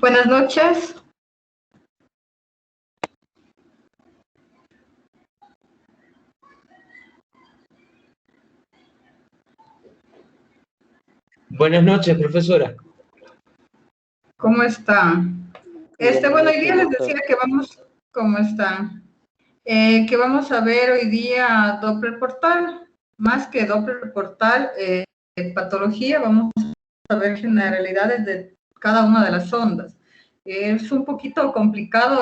Buenas noches. Buenas noches, profesora. ¿Cómo está? Bueno, hoy día les doctor. decía que vamos, ¿cómo están? Que vamos a ver hoy día Doppler portal, más que Doppler portal, patología, vamos a ver generalidades de cada una de las ondas. Es un poquito complicado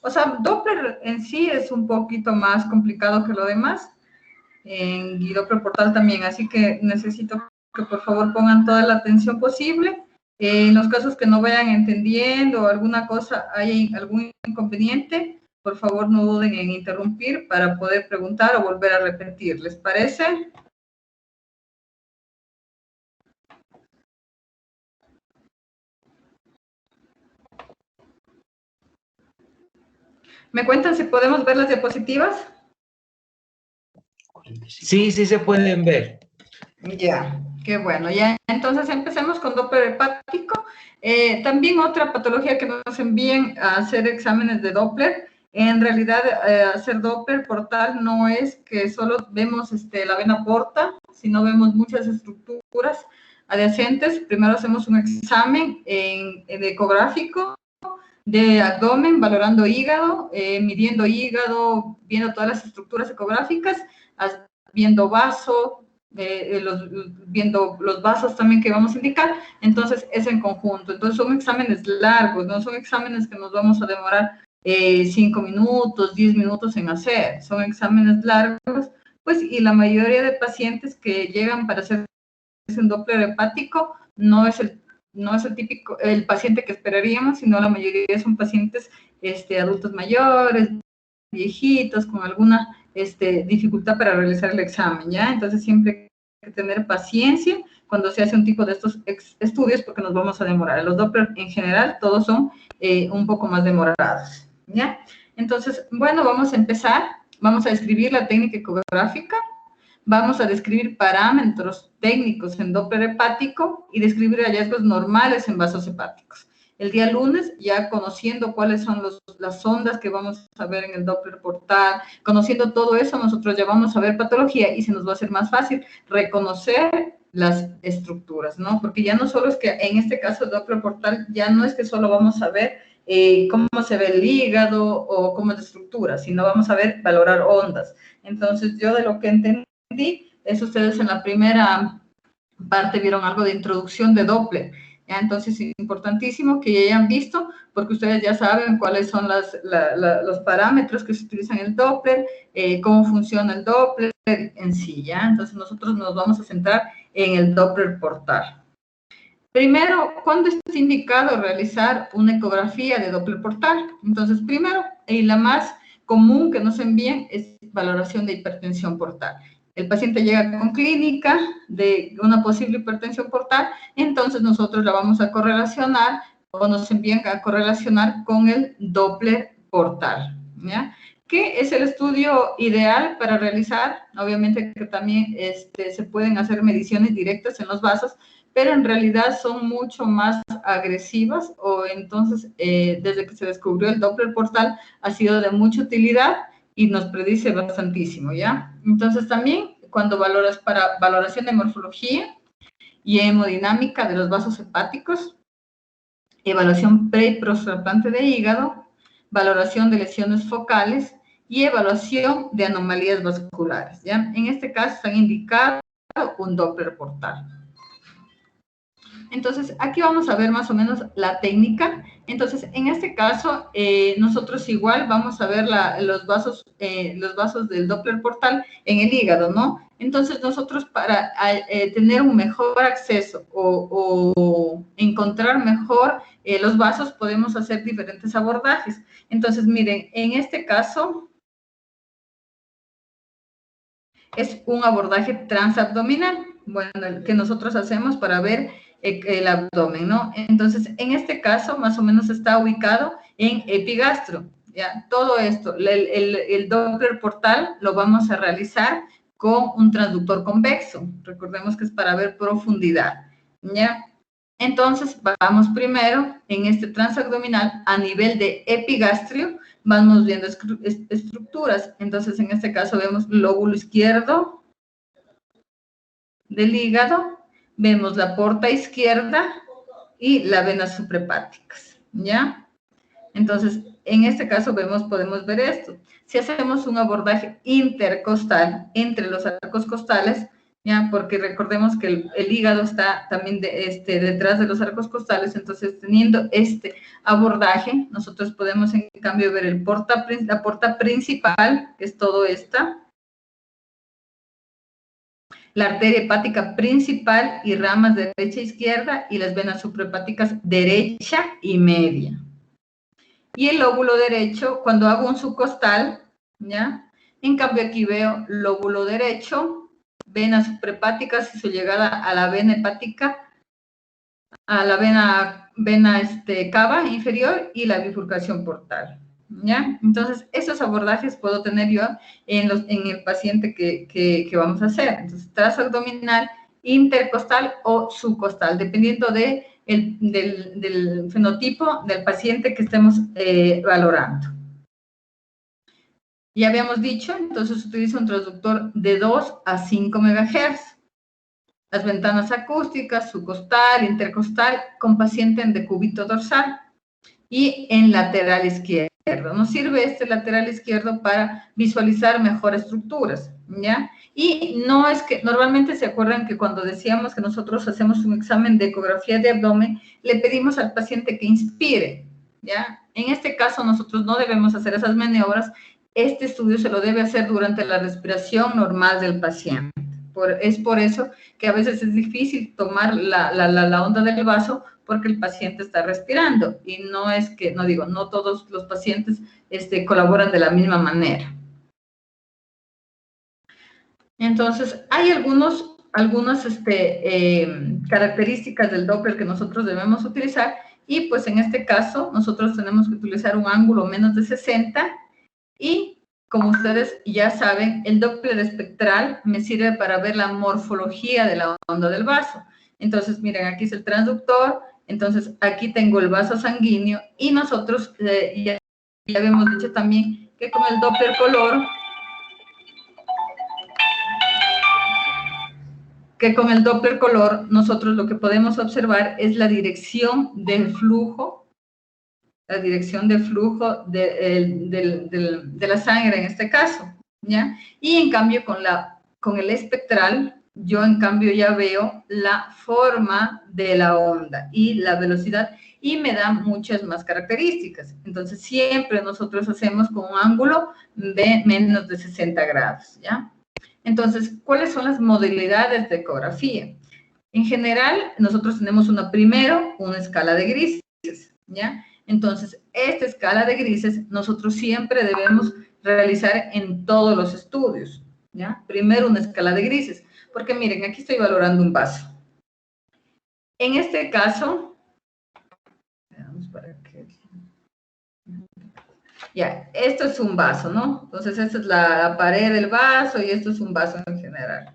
o sea, Doppler en sí es un poquito más complicado que lo demás, y Doppler portal también, así que necesito que por favor pongan toda la atención posible. En los casos que no vayan entendiendo o alguna cosa, hay algún inconveniente, por favor no duden en interrumpir para poder preguntar o volver a repetir. ¿Les parece? ¿Me cuentan si podemos ver las diapositivas? Sí, sí se pueden ver. Ya, qué bueno. Ya, entonces empecemos con Doppler hepático. También otra patología que nos envíen a hacer exámenes de Doppler. En realidad, hacer Doppler portal no es que solo vemos la vena porta, sino vemos muchas estructuras adyacentes. Primero hacemos un examen en ecográfico de abdomen, valorando hígado, midiendo hígado, viendo todas las estructuras ecográficas, viendo vaso, viendo los vasos también que vamos a indicar. Entonces es en conjunto. Entonces son exámenes largos, no son exámenes que nos vamos a demorar 5 minutos, 10 minutos en hacer. Son exámenes largos, pues, y la mayoría de pacientes que llegan para hacer un Doppler hepático no es el típico, el paciente que esperaríamos, sino la mayoría son pacientes adultos mayores, viejitos, con alguna dificultad para realizar el examen, ¿ya? Entonces siempre hay que tener paciencia cuando se hace un tipo de estos estudios porque nos vamos a demorar. Los Doppler en general todos son un poco más demorados, ¿ya? Entonces, bueno, vamos a empezar. Vamos a describir la técnica ecográfica. Vamos a describir parámetros técnicos en Doppler hepático y describir hallazgos normales en vasos hepáticos. El día lunes, ya conociendo cuáles son las ondas que vamos a ver en el Doppler portal, conociendo todo eso, nosotros ya vamos a ver patología y se nos va a hacer más fácil reconocer las estructuras, ¿no? Porque ya no solo es que en este caso el Doppler portal, ya no es que solo vamos a ver cómo se ve el hígado o cómo es la estructura, sino vamos a ver, valorar ondas. Entonces, yo de lo que entendí, es ustedes en la primera parte vieron algo de introducción de Doppler. ¿Ya? Entonces es importantísimo que ya hayan visto, porque ustedes ya saben cuáles son los parámetros que se utilizan en el Doppler, cómo funciona el Doppler en sí, ¿ya? Entonces nosotros nos vamos a centrar en el Doppler portal. Primero, ¿cuándo está indicado realizar una ecografía de Doppler portal? Entonces, primero, y la más común que nos envíen es valoración de hipertensión portal. El paciente llega con clínica de una posible hipertensión portal, entonces nosotros la vamos a correlacionar o nos envían a correlacionar con el Doppler portal, ¿ya? ¿Qué es el estudio ideal para realizar? Obviamente que también se pueden hacer mediciones directas en los vasos, pero en realidad son mucho más agresivas, o entonces desde que se descubrió el Doppler portal ha sido de mucha utilidad y nos predice bastantísimo, ¿ya? Entonces también cuando valoras para valoración de morfología y hemodinámica de los vasos hepáticos, evaluación pre y postrasplante de hígado, valoración de lesiones focales y evaluación de anomalías vasculares, ¿ya? En este caso están indicados un Doppler portal. Entonces, aquí vamos a ver más o menos la técnica. Entonces, en este caso, nosotros igual vamos a ver los vasos del Doppler portal en el hígado, ¿no? Entonces, nosotros para tener un mejor acceso o encontrar mejor los vasos, podemos hacer diferentes abordajes. Entonces, miren, en este caso es un abordaje transabdominal, bueno, el que nosotros hacemos para ver el abdomen, ¿no? Entonces, en este caso, más o menos está ubicado en epigastro, ¿ya? Todo esto, el Doppler portal lo vamos a realizar con un transductor convexo. Recordemos que es para ver profundidad, ¿ya? Entonces, vamos primero en este transabdominal a nivel de epigastrio, vamos viendo estructuras. Entonces, en este caso vemos lóbulo izquierdo del hígado, vemos la porta izquierda y las venas suprahepáticas, ¿ya? Entonces, en este caso podemos ver esto. Si hacemos un abordaje intercostal entre los arcos costales, ¿ya? Porque recordemos que el hígado está también detrás de los arcos costales, entonces teniendo este abordaje, nosotros podemos en cambio ver la porta principal, que es todo esta, la arteria hepática principal y ramas derecha e izquierda, y las venas suprahepáticas derecha y media. Y el lóbulo derecho, cuando hago un subcostal, ¿ya? En cambio aquí veo lóbulo derecho, venas suprahepáticas y su llegada a la vena hepática, a la vena cava inferior y la bifurcación portal, ¿ya? Entonces, esos abordajes puedo tener yo en el paciente que vamos a hacer. Entonces, transabdominal, intercostal o subcostal, dependiendo del fenotipo del paciente que estemos valorando. Ya habíamos dicho, entonces utiliza un transductor de 2 a 5 MHz. Las ventanas acústicas, subcostal, intercostal, con paciente en decúbito dorsal y en lateral izquierdo. Nos sirve este lateral izquierdo para visualizar mejor estructuras, ¿ya? Y no es que, normalmente se acuerdan que cuando decíamos que nosotros hacemos un examen de ecografía de abdomen, le pedimos al paciente que inspire, ¿ya? En este caso nosotros no debemos hacer esas maniobras, este estudio se lo debe hacer durante la respiración normal del paciente. Es por eso que a veces es difícil tomar la onda del vaso porque el paciente está respirando y no es que, no todos los pacientes colaboran de la misma manera. Entonces, hay algunas características del Doppler que nosotros debemos utilizar y pues en este caso nosotros tenemos que utilizar un ángulo menos de 60 y como ustedes ya saben, el Doppler espectral me sirve para ver la morfología de la onda del vaso. Entonces, miren, aquí es el transductor, entonces aquí tengo el vaso sanguíneo y nosotros ya habíamos dicho también que con el Doppler color, nosotros lo que podemos observar es la dirección del flujo, de la sangre en este caso, ¿ya? Y en cambio con el espectral, yo en cambio ya veo la forma de la onda y la velocidad y me da muchas más características. Entonces siempre nosotros hacemos con un ángulo de menos de 60 grados, ¿ya? Entonces, ¿cuáles son las modalidades de ecografía? En general, nosotros tenemos una escala de grises, ¿ya? Entonces, esta escala de grises nosotros siempre debemos realizar en todos los estudios, ¿ya? Primero una escala de grises, porque miren, aquí estoy valorando un vaso. En este caso, veamos para qué. Ya, esto es un vaso, ¿no? Entonces, esta es la pared del vaso y esto es un vaso en general,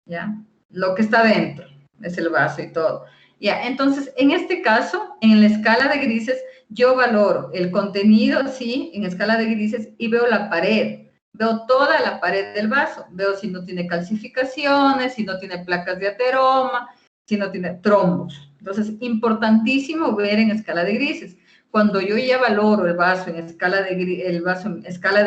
¿ya? Lo que está dentro es el vaso y todo. Ya, entonces, en este caso, en la escala de grises, yo valoro el contenido, sí, en escala de grises, y veo la pared. Veo toda la pared del vaso. Veo si no tiene calcificaciones, si no tiene placas de ateroma, si no tiene trombos. Entonces, importantísimo ver en escala de grises. Cuando yo ya valoro el vaso en escala de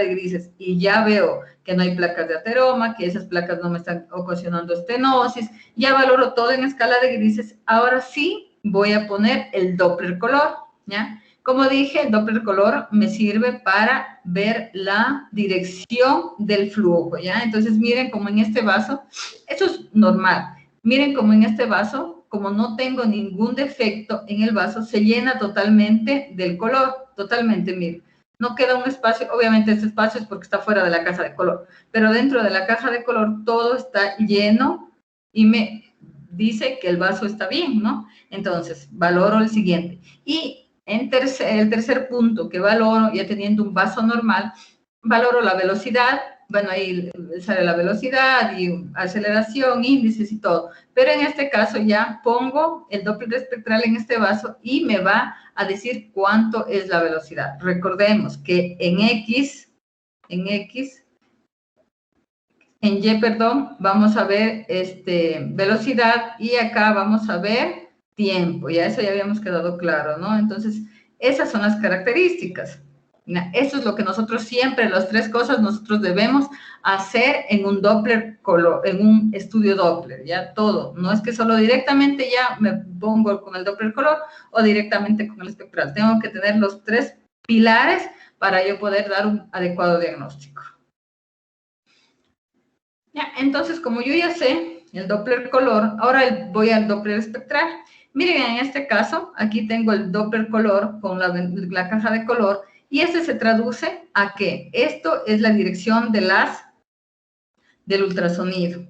grises y ya veo que no hay placas de ateroma, que esas placas no me están ocasionando estenosis, ya valoro todo en escala de grises, ahora sí voy a poner el Doppler color, ¿ya? Como dije, el Doppler color me sirve para ver la dirección del flujo, ¿ya? Entonces, miren como en este vaso, eso es normal, miren como en este vaso, como no tengo ningún defecto en el vaso, se llena totalmente del color, totalmente, miren. No queda un espacio, obviamente este espacio es porque está fuera de la caja de color, pero dentro de la caja de color todo está lleno y me dice que el vaso está bien, ¿no? Entonces, valoro el siguiente. Y el tercer punto que valoro, ya teniendo un vaso normal, valoro la velocidad, bueno, ahí sale la velocidad y aceleración, índices y todo, pero en este caso ya pongo el Doppler espectral en este vaso y me va a decir cuánto es la velocidad. Recordemos que en Y, perdón, vamos a ver velocidad y acá vamos a ver tiempo, ya eso ya habíamos quedado claro, ¿no? Entonces, esas son las características. Eso es lo que nosotros siempre, las tres cosas, nosotros debemos hacer en un Doppler, en un estudio Doppler, ya todo. No es que solo directamente ya me pongo con el Doppler color o directamente con el espectral. Tengo que tener los tres pilares para yo poder dar un adecuado diagnóstico. Ya, entonces, como yo ya sé el Doppler color, ahora voy al Doppler espectral. Miren, en este caso, aquí tengo el Doppler color con la caja de color, y se traduce a que esto es la dirección del ultrasonido.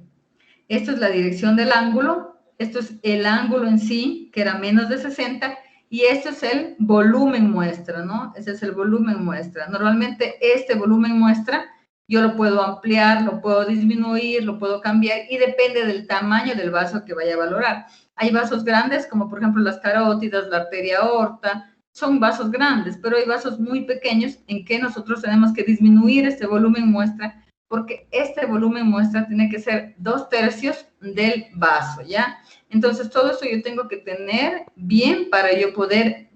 Esto es la dirección del ángulo, esto es el ángulo en sí, que era menos de 60, y esto es el volumen muestra, ¿no? Ese es el volumen muestra. Normalmente este volumen muestra yo lo puedo ampliar, lo puedo disminuir, lo puedo cambiar, y depende del tamaño del vaso que vaya a valorar. Hay vasos grandes, como por ejemplo las carótidas, la arteria aorta, son vasos grandes, pero hay vasos muy pequeños en que nosotros tenemos que disminuir este volumen muestra, porque este volumen muestra tiene que ser 2/3 del vaso, ¿ya? Entonces, todo eso yo tengo que tener bien para yo poder,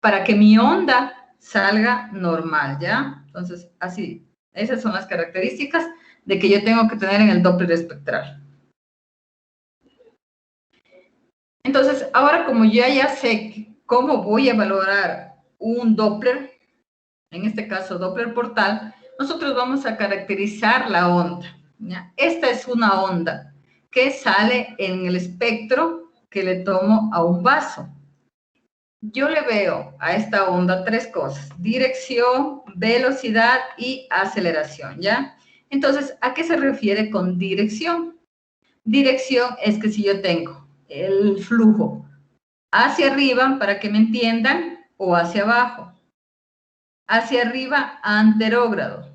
para que mi onda salga normal, ¿ya? Entonces, así, esas son las características de que yo tengo que tener en el Doppler espectral. Entonces, ahora como ya sé cómo voy a valorar un Doppler, en este caso Doppler portal, nosotros vamos a caracterizar la onda, ¿ya? Esta es una onda que sale en el espectro que le tomo a un vaso. Yo le veo a esta onda tres cosas: dirección, velocidad y aceleración, ¿ya? Entonces, ¿a qué se refiere con dirección? Dirección es que si yo tengo el flujo hacia arriba, para que me entiendan, o hacia abajo. Hacia arriba, anterógrado.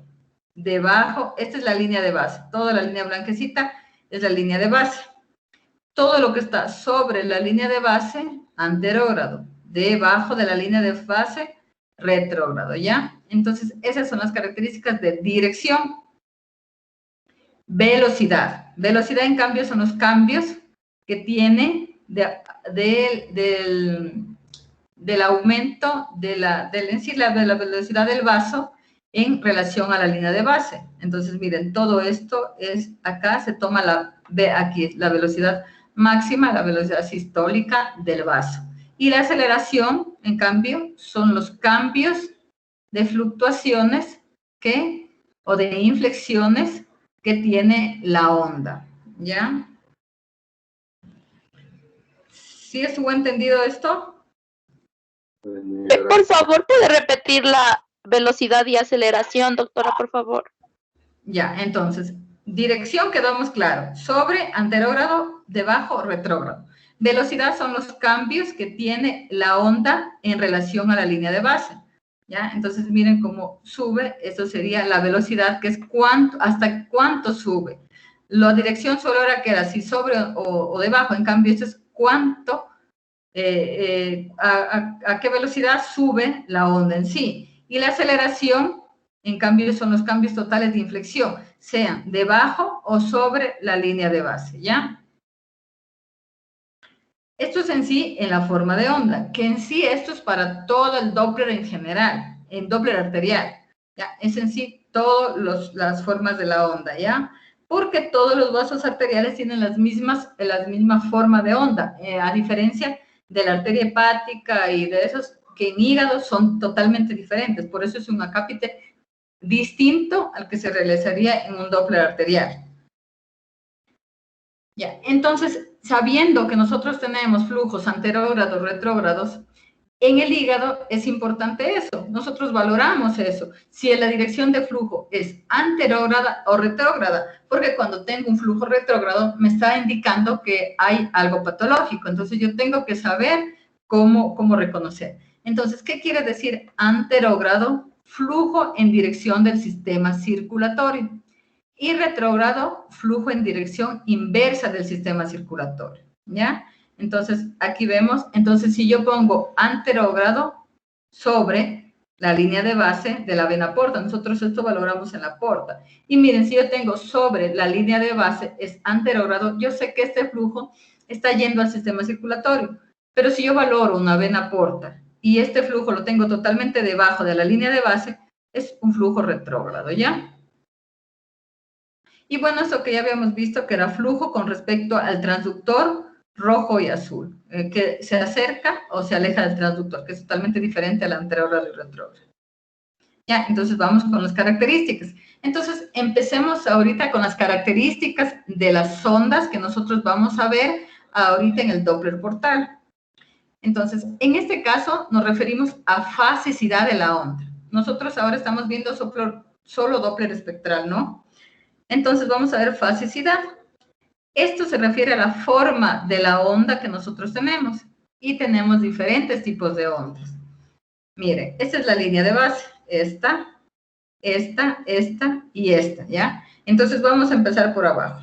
Debajo, esta es la línea de base. Toda la línea blanquecita es la línea de base. Todo lo que está sobre la línea de base, anterógrado. Debajo de la línea de base, retrógrado, ¿ya? Entonces, esas son las características de dirección. Velocidad. Velocidad, en cambio, son los cambios que tiene del aumento de la velocidad del vaso en relación a la línea de base. Entonces, miren, todo esto es, acá se toma aquí la velocidad máxima, la velocidad sistólica del vaso. Y la aceleración, en cambio, son los cambios de fluctuaciones o de inflexiones que tiene la onda, ¿ya? ¿Sí estuvo entendido esto? Por favor, ¿puede repetir la velocidad y aceleración, doctora, por favor? Ya, entonces, dirección quedamos claro. Sobre, anterógrado, debajo, retrógrado. Velocidad son los cambios que tiene la onda en relación a la línea de base. ¿Ya? Entonces, miren cómo sube. Esto sería la velocidad, que es hasta cuánto sube. La dirección solo era que era si sobre o debajo. En cambio, esto es cuánto, a qué velocidad sube la onda en sí. Y la aceleración, en cambio, son los cambios totales de inflexión, sean debajo o sobre la línea de base, ¿ya? Esto es en sí en la forma de onda, que en sí esto es para todo el Doppler en general, en Doppler arterial, ¿ya? Es en sí todas las formas de la onda, ¿ya? Porque todos los vasos arteriales tienen la misma forma de onda, a diferencia de la arteria hepática y de esos que en hígado son totalmente diferentes. Por eso es un acápite distinto al que se realizaría en un Doppler arterial. Ya, entonces, sabiendo que nosotros tenemos flujos anterógrados, retrógrados, en el hígado es importante eso. Nosotros valoramos eso. Si la dirección de flujo es anterógrada o retrógrada, porque cuando tengo un flujo retrógrado me está indicando que hay algo patológico. Entonces, yo tengo que saber cómo reconocer. Entonces, ¿qué quiere decir anterógrado? flujo en dirección del sistema circulatorio. Y retrógrado, flujo en dirección inversa del sistema circulatorio, ¿ya? Entonces, aquí vemos, entonces si yo pongo anterógrado sobre la línea de base de la vena porta, nosotros esto valoramos en la porta. Y miren, si yo tengo sobre la línea de base, es anterógrado, yo sé que este flujo está yendo al sistema circulatorio. Pero si yo valoro una vena porta y este flujo lo tengo totalmente debajo de la línea de base, es un flujo retrógrado, ¿ya? Y bueno, eso que ya habíamos visto que era flujo con respecto al transductor rojo y azul, que se acerca o se aleja del transductor, que es totalmente diferente al anterógrado y retrógrado. Ya, entonces vamos con las características. Entonces, empecemos ahorita con las características de las ondas que nosotros vamos a ver ahorita en el Doppler portal. Entonces, en este caso nos referimos a fasicidad de la onda. Nosotros ahora estamos viendo solo Doppler espectral, ¿no? Entonces vamos a ver fasicidad. Esto se refiere a la forma de la onda que nosotros tenemos. Y tenemos diferentes tipos de ondas. Mire, esta es la línea de base. Esta y esta, ¿ya? Entonces vamos a empezar por abajo.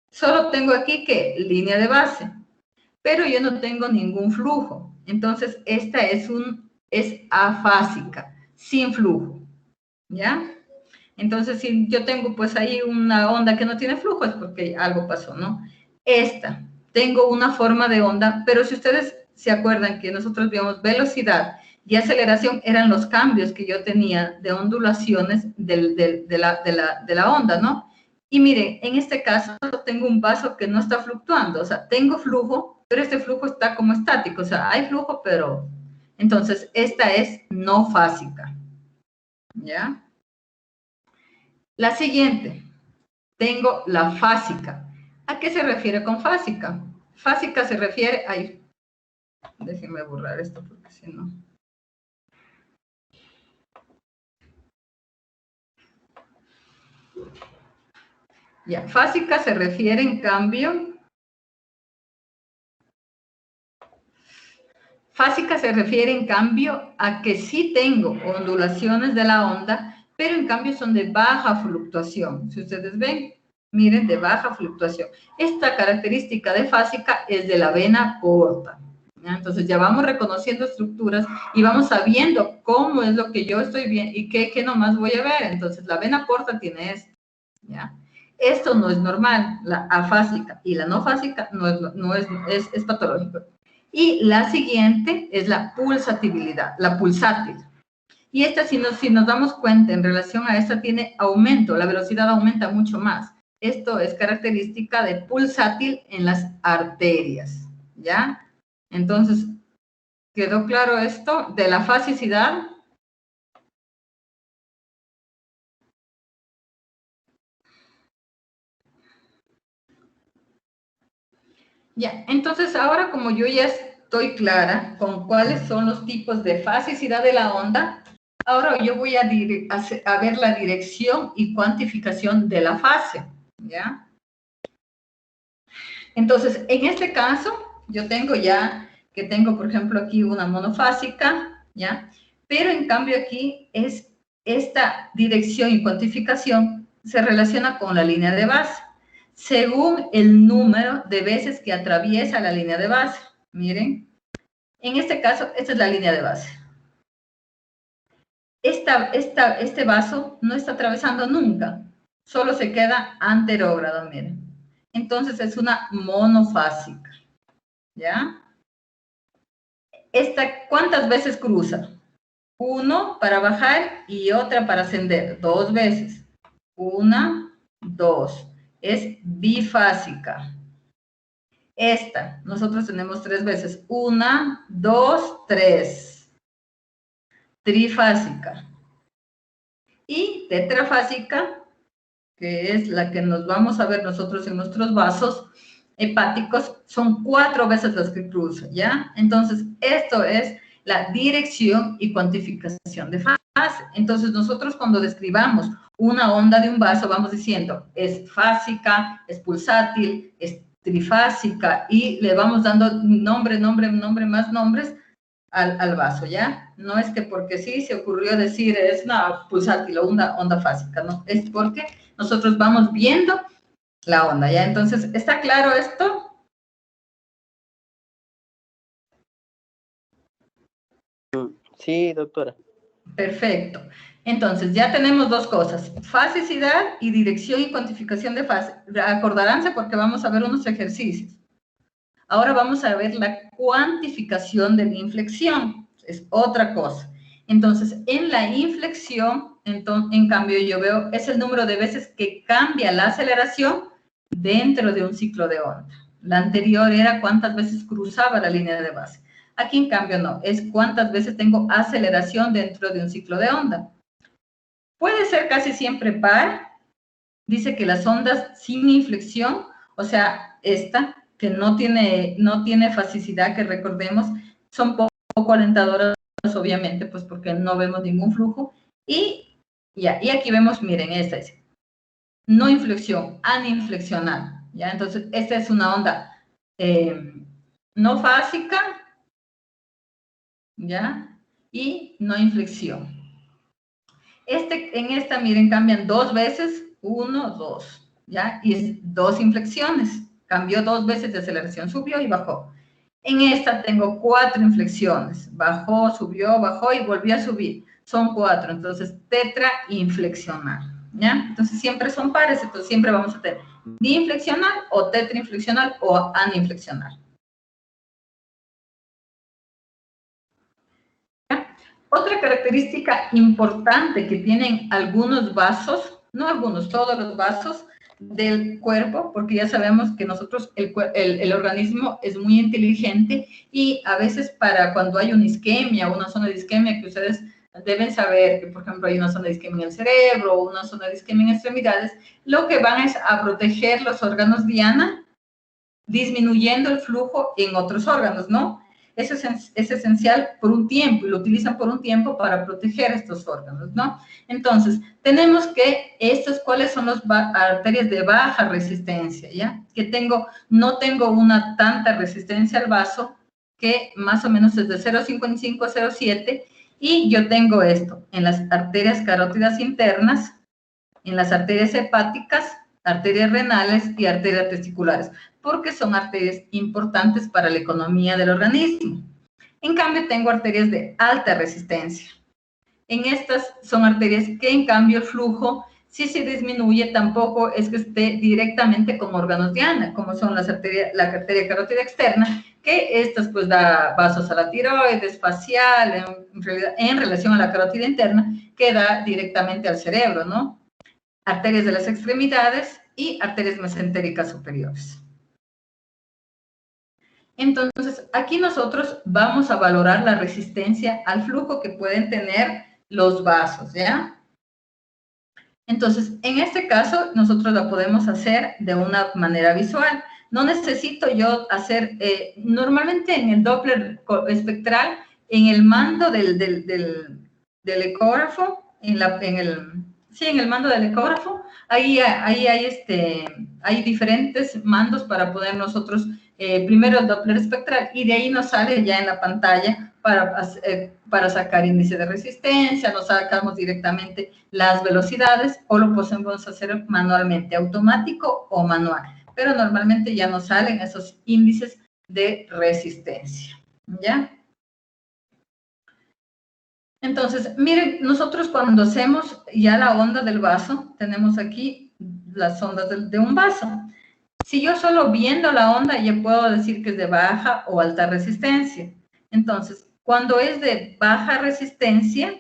Solo tengo aquí que línea de base. Pero yo no tengo ningún flujo. Entonces esta es afásica, sin flujo, ¿ya? Entonces, si yo tengo pues ahí una onda que no tiene flujo, es porque algo pasó, ¿no? Esta, tengo una forma de onda, pero si ustedes se acuerdan que nosotros vimos velocidad y aceleración, eran los cambios que yo tenía de ondulaciones de la onda, ¿no? Y miren, en este caso tengo un vaso que no está fluctuando, o sea, tengo flujo, pero este flujo está como estático, o sea, hay flujo, pero... Entonces, esta es no fásica, ¿ya? La siguiente, tengo la fásica. ¿A qué se refiere con fásica? Fásica se refiere... Ay, déjenme borrar esto porque si no... Ya, fásica se refiere en cambio... Fásica se refiere en cambio a que sí tengo ondulaciones de la onda, pero en cambio son de baja fluctuación. Si ustedes ven, miren, de baja fluctuación. Esta característica de fásica es de la vena porta. ¿Ya? Entonces ya vamos reconociendo estructuras y vamos sabiendo cómo es lo que yo estoy viendo y qué nomás voy a ver. Entonces la vena porta tiene esto, ¿ya? Esto no es normal, la afásica y la no fásica es patológico. Y la siguiente es la pulsatibilidad, la pulsátil. Y esta, si nos damos cuenta, en relación a esta tiene aumento, la velocidad aumenta mucho más. Esto es característica de pulsátil en las arterias, ¿ya? Entonces, ¿quedó claro esto de la fasicidad? Ya, entonces ahora como yo ya estoy clara con cuáles son los tipos de fasicidad de la onda, ahora yo voy a ver la dirección y cuantificación de la fase, ¿ya? Entonces, en este caso, yo tengo ya, que tengo, por ejemplo, aquí una monofásica, ¿ya? Pero en cambio aquí es esta dirección y cuantificación se relaciona con la línea de base, según el número de veces que atraviesa la línea de base. Miren, en este caso, esta es la línea de base. Este vaso no está atravesando nunca, solo se queda anterógrado, miren. Entonces es una monofásica, ¿ya? Esta, ¿cuántas veces cruza? Uno para bajar y otra para ascender, 2 veces. 1, 2. Es bifásica. Esta, nosotros tenemos 3 veces. 1, 2, 3. Trifásica. Y tetrafásica, que es la que nos vamos a ver nosotros en nuestros vasos hepáticos, son 4 veces las que cruzan, ¿ya? Entonces, esto es la dirección y cuantificación de fase. Entonces, nosotros cuando describamos una onda de un vaso, vamos diciendo, es fásica, es pulsátil, es trifásica, y le vamos dando nombre, más nombres, al vaso, ¿ya? No es que porque sí se ocurrió decir es una pulsátil o una onda fásica, no, es porque nosotros vamos viendo la onda, ¿ya? Entonces, ¿está claro esto? Sí, doctora. Perfecto. Entonces, ya tenemos dos cosas, fasicidad y dirección y cuantificación de fase. Acordaránse porque vamos a ver unos ejercicios. Ahora vamos a ver la cuantificación de la inflexión, es otra cosa. Entonces, en la inflexión, en cambio, yo veo, es el número de veces que cambia la aceleración dentro de un ciclo de onda. La anterior era cuántas veces cruzaba la línea de base. Aquí, en cambio, no, es cuántas veces tengo aceleración dentro de un ciclo de onda. Puede ser casi siempre par. Dice que las ondas sin inflexión, o sea, esta, que no tiene fasicidad, que recordemos, son poco alentadoras, obviamente, pues porque no vemos ningún flujo. Y aquí vemos, miren, esta es no inflexión, aninflexional, ¿ya? Entonces, esta es una onda no fásica, ¿ya? Y no inflexión. En esta, miren, cambian dos veces, 1, 2, ¿ya? Y es dos inflexiones. Cambió dos veces de aceleración, subió y bajó. En esta tengo 4 inflexiones. Bajó, subió, bajó y volvió a subir. Son 4, entonces tetrainflexional, ¿ya? Entonces siempre son pares, entonces siempre vamos a tener diinflexional o tetrainflexional o aninflexional. Otra característica importante que tienen algunos vasos, no algunos, todos los vasos del cuerpo, porque ya sabemos que nosotros, el organismo es muy inteligente y a veces para cuando hay una isquemia o una zona de isquemia que ustedes deben saber que, por ejemplo, hay una zona de isquemia en el cerebro o una zona de isquemia en extremidades, lo que van es a proteger los órganos diana, disminuyendo el flujo en otros órganos, ¿no? Eso es esencial por un tiempo y lo utilizan por un tiempo para proteger estos órganos, ¿no? Entonces, tenemos que ¿cuáles son las arterias de baja resistencia, ya? Que no tengo una tanta resistencia al vaso, que más o menos es de 0,55 a 0,7, y yo tengo esto en las arterias carótidas internas, en las arterias hepáticas, arterias renales y arterias testiculares, porque son arterias importantes para la economía del organismo. En cambio, tengo arterias de alta resistencia. En estas son arterias que, en cambio, el flujo, si se disminuye, tampoco es que esté directamente como órganos diana, como son la arteria carótida externa, que estas pues da vasos a la tiroides, facial, en relación a la carótida interna, que da directamente al cerebro, ¿no? Arterias de las extremidades y arterias mesentéricas superiores. Entonces, aquí nosotros vamos a valorar la resistencia al flujo que pueden tener los vasos, ¿ya? Entonces, en este caso, nosotros la podemos hacer de una manera visual. No necesito yo hacer, normalmente en el Doppler espectral, en el mando del ecógrafo, en el mando del ecógrafo, ahí hay diferentes mandos para poder nosotros, primero el Doppler espectral, y de ahí nos sale ya en la pantalla para sacar índice de resistencia, nos sacamos directamente las velocidades, o lo podemos hacer manualmente, automático o manual, pero normalmente ya nos salen esos índices de resistencia, ¿ya? Entonces, miren, nosotros cuando hacemos ya la onda del vaso, tenemos aquí las ondas de un vaso. Si yo solo viendo la onda, ya puedo decir que es de baja o alta resistencia. Entonces, cuando es de baja resistencia,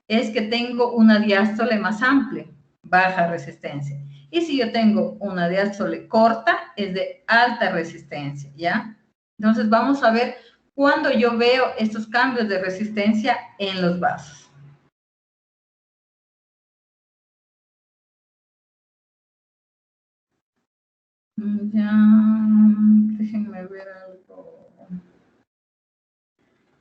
es que tengo una diástole más amplia, baja resistencia. Y si yo tengo una diástole corta, es de alta resistencia, ¿ya? Entonces, vamos a ver cuando yo veo estos cambios de resistencia en los vasos. Ya, déjenme ver algo.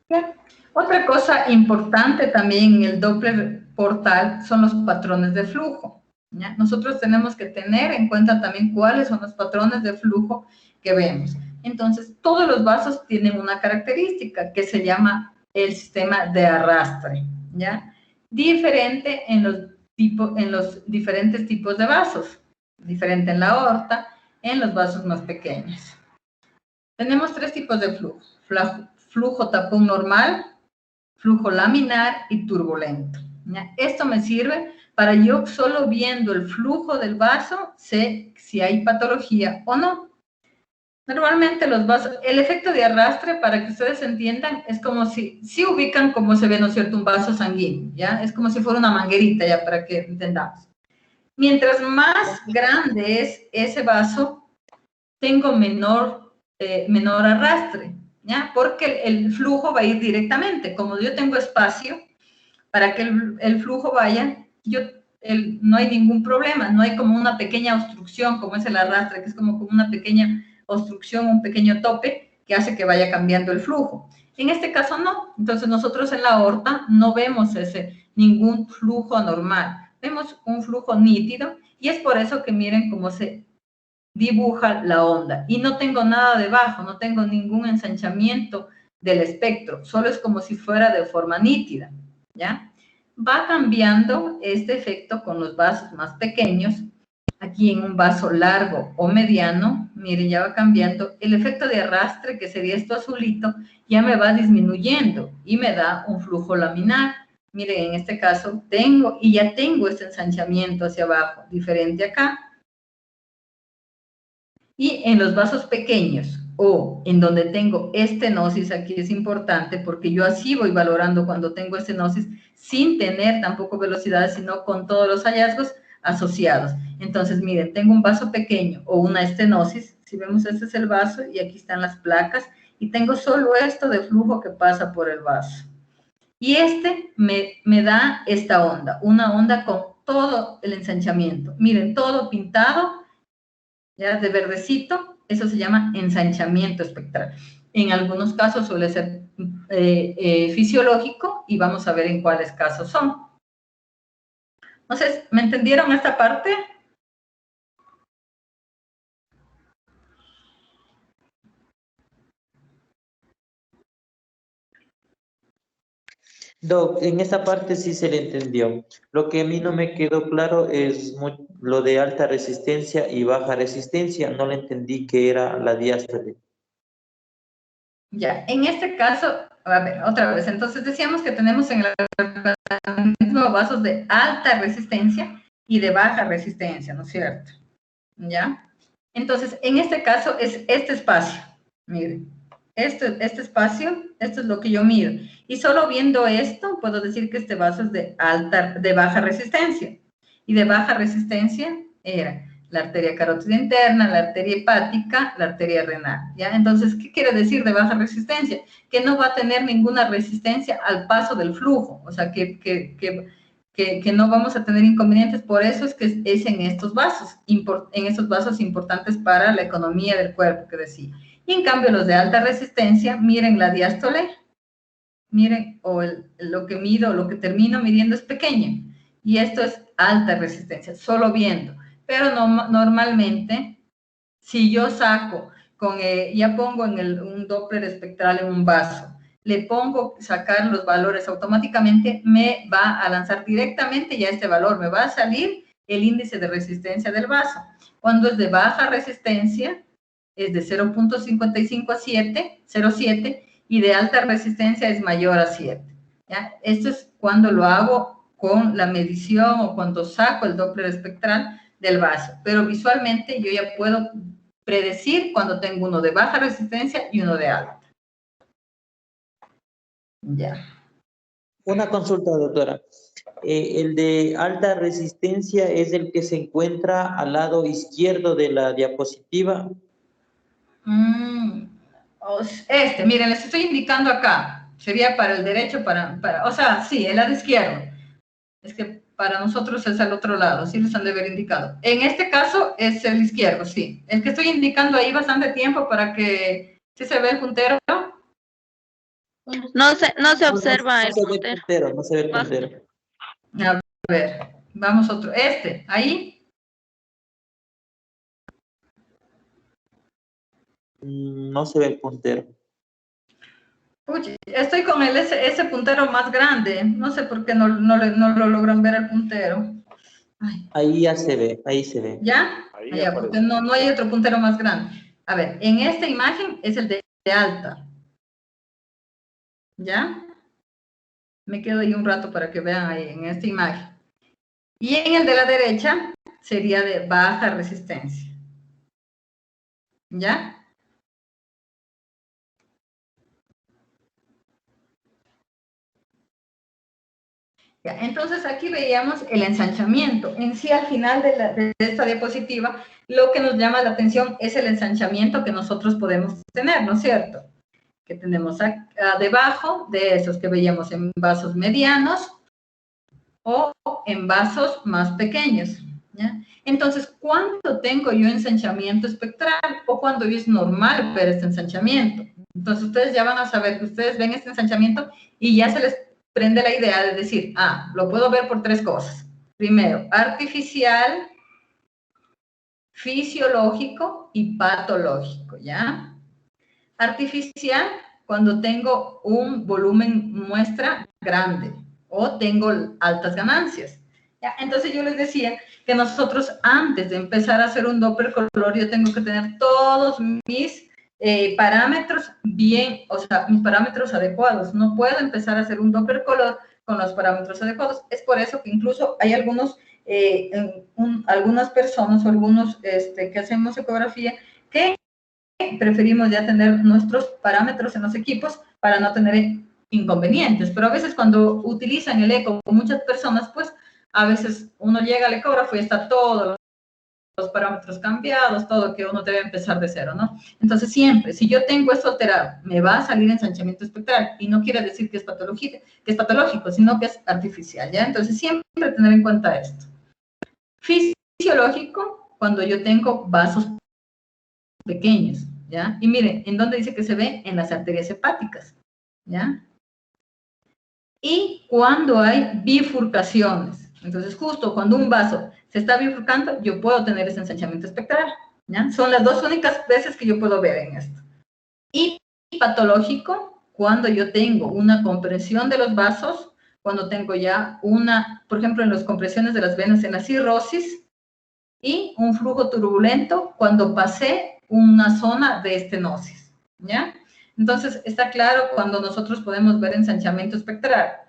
Bien. Otra cosa importante también en el Doppler portal son los patrones de flujo, ¿ya? Nosotros tenemos que tener en cuenta también cuáles son los patrones de flujo que vemos. Entonces, todos los vasos tienen una característica que se llama el sistema de arrastre, ¿ya? Diferente en los diferentes tipos de vasos, diferente en la aorta, en los vasos más pequeños. Tenemos tres tipos de flujo: flujo tapón normal, flujo laminar y turbulento, ¿ya? Esto me sirve para yo solo viendo el flujo del vaso, sé si hay patología o no. Normalmente los vasos, el efecto de arrastre, para que ustedes entiendan, es como si ubican cómo se ve, ¿no es cierto?, un vaso sanguíneo, ¿ya? Es como si fuera una manguerita, ya, para que entendamos. Mientras más grande es ese vaso, tengo menor arrastre, ¿ya? Porque el flujo va a ir directamente. Como yo tengo espacio para que el flujo vaya, no hay ningún problema, no hay como una pequeña obstrucción, como es el arrastre, que es como una pequeña obstrucción, un pequeño tope que hace que vaya cambiando el flujo. En este caso no. Entonces nosotros en la aorta no vemos ningún flujo anormal, vemos un flujo nítido, y es por eso que miren cómo se dibuja la onda. Y no tengo nada debajo, no tengo ningún ensanchamiento del espectro, solo es como si fuera de forma nítida, ¿ya? Va cambiando este efecto con los vasos más pequeños. Aquí en un vaso largo o mediano, miren, ya va cambiando. El efecto de arrastre, que sería esto azulito, ya me va disminuyendo y me da un flujo laminar. Miren, en este caso ya tengo este ensanchamiento hacia abajo, diferente acá. Y en los vasos pequeños o en donde tengo estenosis, aquí es importante porque yo así voy valorando cuando tengo estenosis sin tener tampoco velocidad, sino con todos los hallazgos asociados. Entonces, miren, tengo un vaso pequeño o una estenosis. Si vemos, este es el vaso y aquí están las placas y tengo solo esto de flujo que pasa por el vaso. Y me da esta onda, una onda con todo el ensanchamiento. Miren, todo pintado, ya de verdecito, eso se llama ensanchamiento espectral. En algunos casos suele ser fisiológico y vamos a ver en cuáles casos son. Entonces, ¿me entendieron esta parte? Doc, en esta parte sí se le entendió. Lo que a mí no me quedó claro es lo de alta resistencia y baja resistencia. No le entendí qué era la diástole. Ya, en este caso, a ver, otra vez, entonces decíamos que tenemos en el organismo vasos de alta resistencia y de baja resistencia, ¿no es cierto? ¿Ya? Entonces, en este caso es este espacio, miren, este espacio, esto es lo que yo mido, y solo viendo esto puedo decir que este vaso es de baja resistencia, y de baja resistencia era la arteria carótida interna, la arteria hepática, la arteria renal, ¿ya? Entonces, ¿qué quiere decir de baja resistencia? Que no va a tener ninguna resistencia al paso del flujo, o sea, que no vamos a tener inconvenientes. Por eso es que es en estos vasos importantes para la economía del cuerpo, que decía. Y en cambio los de alta resistencia, miren la diástole, miren, lo que mido, lo que termino midiendo es pequeño, y esto es alta resistencia, solo viendo. Pero no, normalmente, si yo saco, ya pongo un Doppler espectral en un vaso, le pongo sacar los valores, automáticamente me va a lanzar directamente ya este valor, me va a salir el índice de resistencia del vaso. Cuando es de baja resistencia, es de 0.55 a 0.7, y de alta resistencia es mayor a 7. ¿Ya? Esto es cuando lo hago con la medición o cuando saco el Doppler espectral del vaso, pero visualmente yo ya puedo predecir cuando tengo uno de baja resistencia y uno de alta. Ya. Una consulta, doctora. El de alta resistencia es el que se encuentra al lado izquierdo de la diapositiva. Miren, les estoy indicando acá. Sería para el derecho, o sea, sí, el lado izquierdo. Es que para nosotros es al otro lado, sí les han de haber indicado. En este caso es el izquierdo, sí. El que estoy indicando ahí bastante tiempo para que, ¿sí se ve el puntero? No se observa el puntero. No se ve el puntero. A ver, vamos otro. Ahí. No se ve el puntero. Uy, estoy con ese puntero más grande. No sé por qué no lo logran ver el puntero. Ay, Ahí ya se ve, ahí se ve. ¿ya? Ahí Ya, porque aparece. no hay otro puntero más grande. A ver, en esta imagen es el de alta. ¿Ya? Me quedo ahí un rato para que vean ahí en esta imagen. Y en el de la derecha sería de baja resistencia. ¿Ya? Ya, entonces aquí veíamos el ensanchamiento. En sí, al final de esta diapositiva, lo que nos llama la atención es el ensanchamiento que nosotros podemos tener, ¿no es cierto? Que tenemos debajo de esos que veíamos en vasos medianos o en vasos más pequeños. ¿Ya? Entonces, ¿cuándo tengo yo ensanchamiento espectral o cuándo es normal ver este ensanchamiento? Entonces, ustedes ya van a saber que ustedes ven este ensanchamiento y ya se les prende la idea de decir, lo puedo ver por tres cosas. Primero, artificial, fisiológico y patológico, ¿ya? Artificial, cuando tengo un volumen muestra grande o tengo altas ganancias. ¿Ya? Entonces yo les decía que nosotros antes de empezar a hacer un Doppler color, yo tengo que tener todos mis parámetros bien, o sea, mis parámetros adecuados. No puedo empezar a hacer un Doppler color con los parámetros adecuados. Es por eso que incluso hay algunas personas o algunos que hacemos ecografía que preferimos ya tener nuestros parámetros en los equipos para no tener inconvenientes. Pero a veces cuando utilizan el eco con muchas personas, pues a veces uno llega al ecógrafo y está todos los parámetros cambiados, todo que uno debe empezar de cero, ¿no? Entonces siempre, si yo tengo esto alterado, me va a salir ensanchamiento espectral y no quiere decir que es patológico, sino que es artificial, ¿ya? Entonces siempre tener en cuenta esto. Fisiológico, cuando yo tengo vasos pequeños, ¿ya? Y miren, ¿en dónde dice que se ve? En las arterias hepáticas, ¿ya? Y cuando hay bifurcaciones. Entonces, justo cuando un vaso se está bifurcando, yo puedo tener ese ensanchamiento espectral, ¿ya? Son las dos únicas veces que yo puedo ver en esto. Y patológico, cuando yo tengo una compresión de los vasos, cuando tengo ya por ejemplo, en las compresiones de las venas en la cirrosis, y un flujo turbulento cuando pasé una zona de estenosis, ¿ya? Entonces, está claro cuando nosotros podemos ver ensanchamiento espectral.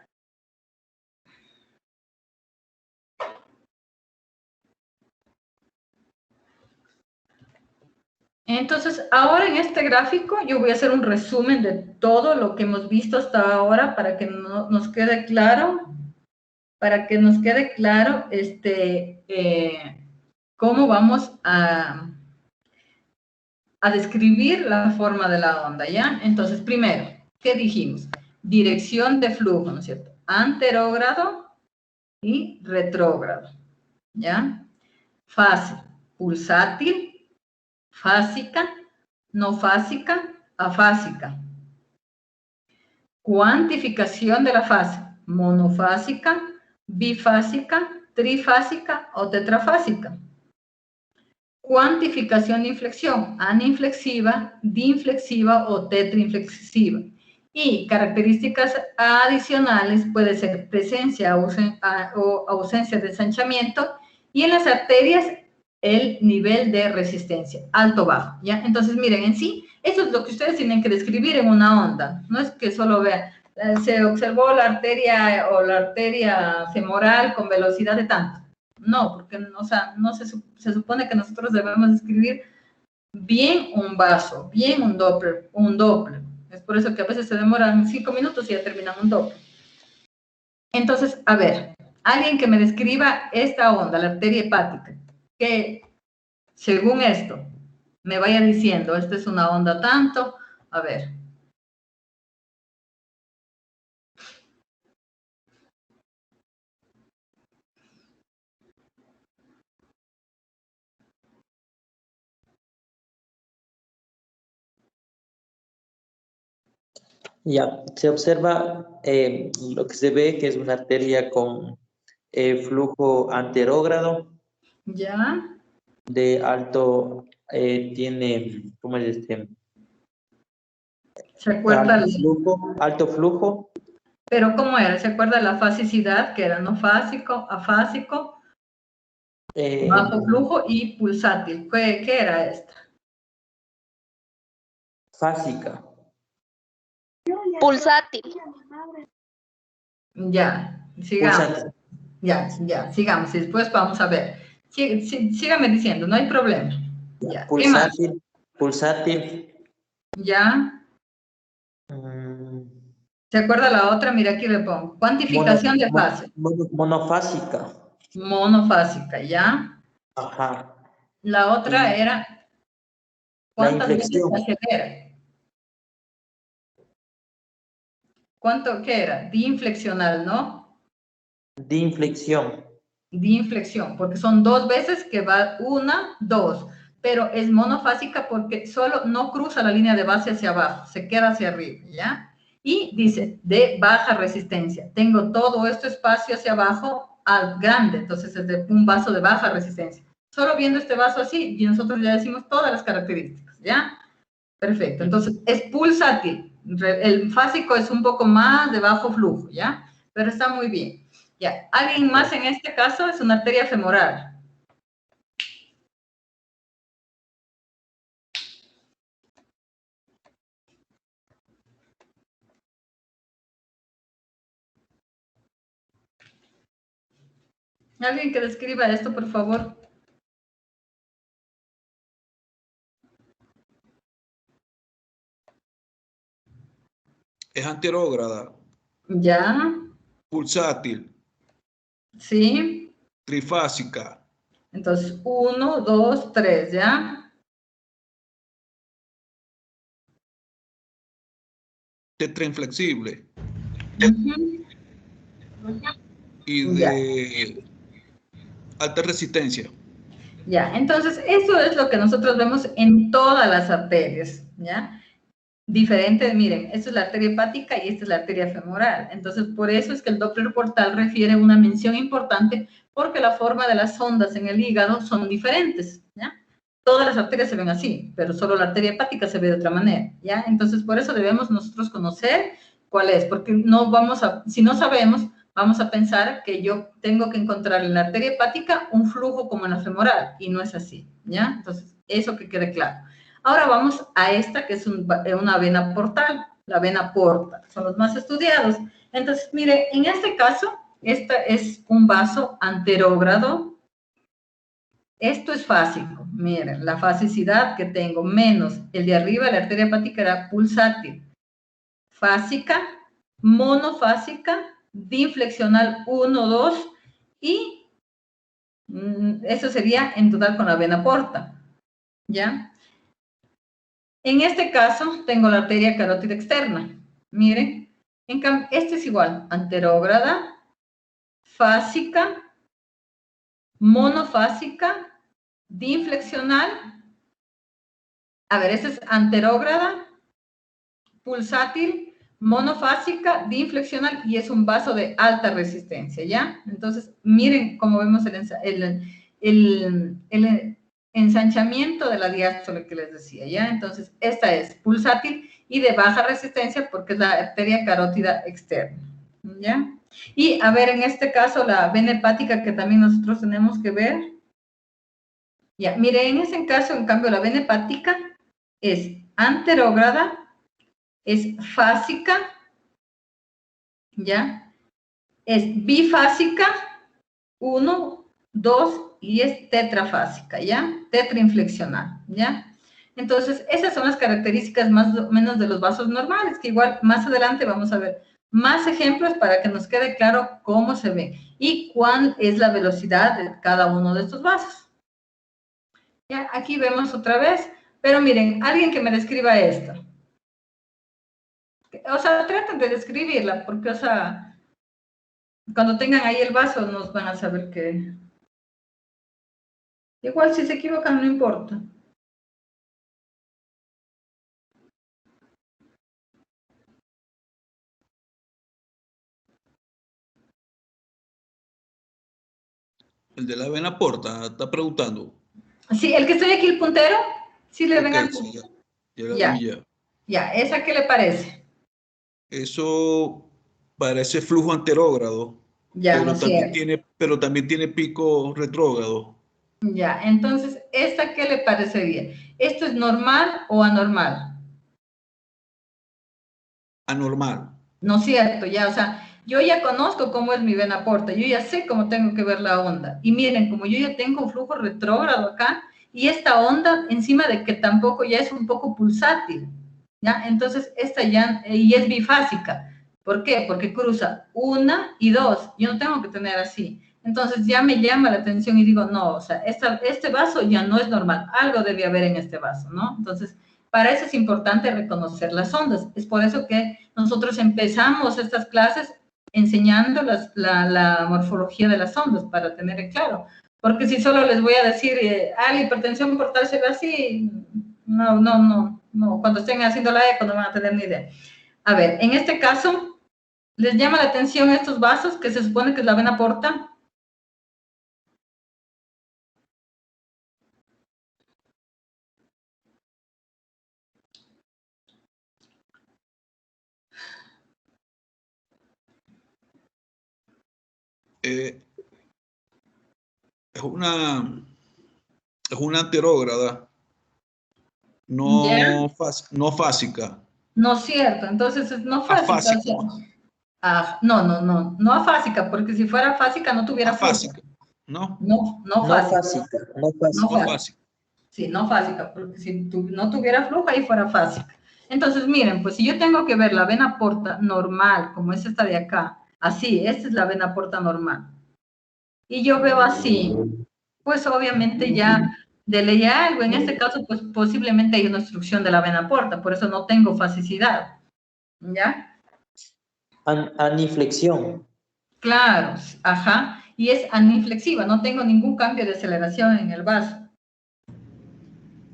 Entonces, ahora en este gráfico yo voy a hacer un resumen de todo lo que hemos visto hasta ahora para que nos quede claro, cómo vamos a describir la forma de la onda, ¿ya? Entonces, primero, ¿qué dijimos? Dirección de flujo, ¿no es cierto? Anterógrado y retrógrado, ¿ya? Fase, pulsátil, fásica, no fásica, afásica. Cuantificación de la fase, monofásica, bifásica, trifásica o tetrafásica. Cuantificación de inflexión, aninflexiva, dinflexiva o tetrainflexiva. Y características adicionales puede ser presencia o ausencia de ensanchamiento y en las arterias el nivel de resistencia, alto-bajo, ¿ya? Entonces, miren, en sí, eso es lo que ustedes tienen que describir en una onda. No es que solo vean, se observó la arteria o la arteria femoral con velocidad de tanto. No, porque o sea, no se supone que nosotros debemos escribir bien un vaso, bien un Doppler. Es por eso que a veces se demoran 5 minutos y ya terminan un Doppler. Entonces, a ver, alguien que me describa esta onda, la arteria hepática, que según esto me vaya diciendo, esta es una onda tanto, a ver. Ya, se observa lo que se ve que es una arteria con flujo anterógrado ¿Ya? de alto, tiene, ¿cómo es este? ¿Se acuerda? Alto flujo. Pero ¿cómo era? ¿Se acuerda la fasicidad? Que era no fásico, afásico, bajo flujo y pulsátil. ¿Qué era esta? Fásica. Pulsátil. Ya, sigamos. Pulsátil. Ya, sigamos. Y después vamos a ver. Sígame diciendo, no hay problema. Ya. ¿Qué más? Pulsátil. Pulsátil. Ya. Mm, ¿Se acuerda la otra? Mira, aquí le pongo. Cuantificación de fase. monofásica. Monofásica, ¿ya? Ajá. La otra Y era, la ¿cuántas veces inflexión. se acelera? ¿Cuánto qué era? Dinflexional, ¿no? Dinflexión. Dinflexión, porque son 2 veces que va 1, 2. Pero es monofásica porque solo no cruza la línea de base hacia abajo, se queda hacia arriba, ¿ya? Y dice, de baja resistencia. Tengo todo este espacio hacia abajo al grande, entonces es de un vaso de baja resistencia. Solo viendo este vaso así, y nosotros ya decimos todas las características, ¿ya? Perfecto, entonces es pulsátil. El fásico es un poco más de bajo flujo, ¿ya? Pero está muy bien. Ya, alguien más en este caso es una arteria femoral. Alguien que describa esto, por favor. Es anterógrada, Ya, pulsátil, sí. trifásica, Entonces, 1, 2, 3, ¿ya? tetrainflexible Ujú. y Ya, de alta resistencia. ya. Entonces, eso es lo que nosotros vemos en todas las arterias, ¿ya? Diferente, miren, esta es la arteria hepática y esta es la arteria femoral. Entonces, por eso es que el Doppler portal refiere una mención importante, porque la forma de las ondas en el hígado son diferentes, ¿ya? Todas las arterias se ven así, pero solo la arteria hepática se ve de otra manera, ¿ya? Entonces, por eso debemos nosotros conocer cuál es, porque no vamos a, si no sabemos, vamos a pensar que yo tengo que encontrar en la arteria hepática un flujo como en la femoral, y no es así, ¿ya? Entonces, eso que quede claro. Ahora vamos a esta, que es una vena portal, la vena porta, son los más estudiados. Entonces, mire, en este caso, esta es un vaso anterógrado. Esto es fásico, miren, la fasicidad que tengo menos el de arriba, la arteria hepática era pulsátil, fásica, monofásica, dinflexional 1, 2 y eso sería en total con la vena porta, ¿ya? En este caso, tengo la arteria carótida externa. Miren, en cambio, este es igual, anterógrada, fásica, monofásica, dinflexional. A ver, esta es anterógrada, pulsátil, monofásica, dinflexional y es un vaso de alta resistencia, ¿ya? Entonces, miren cómo vemos el ensanchamiento de la diástole que les decía, ¿ya? Entonces, esta es pulsátil y de baja resistencia porque es la arteria carótida externa, ¿ya? Y, a ver, en este caso, la vena hepática que también nosotros tenemos que ver. Ya, mire, en ese caso, en cambio, la vena hepática es anterógrada, es fásica, ¿ya? Es bifásica, 1, 2, y es tetrafásica, ¿ya? Tetrainflexional, ¿ya? Entonces, esas son las características más o menos de los vasos normales, que igual más adelante vamos a ver más ejemplos para que nos quede claro cómo se ve y cuál es la velocidad de cada uno de estos vasos. Ya, aquí vemos otra vez, pero miren, alguien que me describa esto. O sea, traten de describirla, porque, o sea, cuando tengan ahí el vaso nos van a saber que... Igual si se equivocan no importa. El de la vena porta está preguntando. Sí, el que estoy aquí, el puntero, sí le ven Ok, al... sí, ya la Ya. vi ya. Ya, ¿esa qué le parece? Eso parece flujo anterógrado, Ya, ¿no es cierto? pero también tiene pico retrógrado. Ya, entonces, ¿esta qué le parece bien? ¿Esto es normal o anormal? Anormal. ¿No es cierto? Ya, o sea, yo ya conozco cómo es mi vena porta, yo ya sé cómo tengo que ver la onda. Y miren, como yo ya tengo un flujo retrógrado acá, y esta onda, encima de que tampoco ya es un poco pulsátil, ¿ya? Entonces, esta ya, y es bifásica. ¿Por qué? Porque cruza una y dos. Yo no tengo que tener así. Entonces, ya me llama la atención y digo, no, o sea, este vaso ya no es normal. Algo debe haber en este vaso, ¿no? Entonces, para eso es importante reconocer las ondas. Es por eso que nosotros empezamos estas clases enseñando la morfología de las ondas para tener en claro. Porque si solo les voy a decir, la hipertensión portal se ve así, no. Cuando estén haciendo la eco no van a tener ni idea. A ver, en este caso, ¿les llama la atención estos vasos que se supone que es la vena porta? Eh, es una anterógrada, ¿Ya? no fásica, No es cierto, entonces es no fásica. O sea, afásico, no afásica, porque si fuera fásica no tuviera flujo. afásica, ¿no? No No fásica. fásica, no No No fásica. fásica. fásica. Sí, no fásica, porque si no tuviera flujo, ahí fuera fásica. Entonces, miren, pues si yo tengo que ver la vena porta normal, como es esta de acá, así, esta es la vena porta normal, y yo veo así, pues obviamente ya de ley algo, en este caso, pues posiblemente hay una obstrucción de la vena porta, por eso no tengo fasicidad, ¿ya? Aniflexión. Claro, ajá, y es aniflexiva, no tengo ningún cambio de aceleración en el vaso.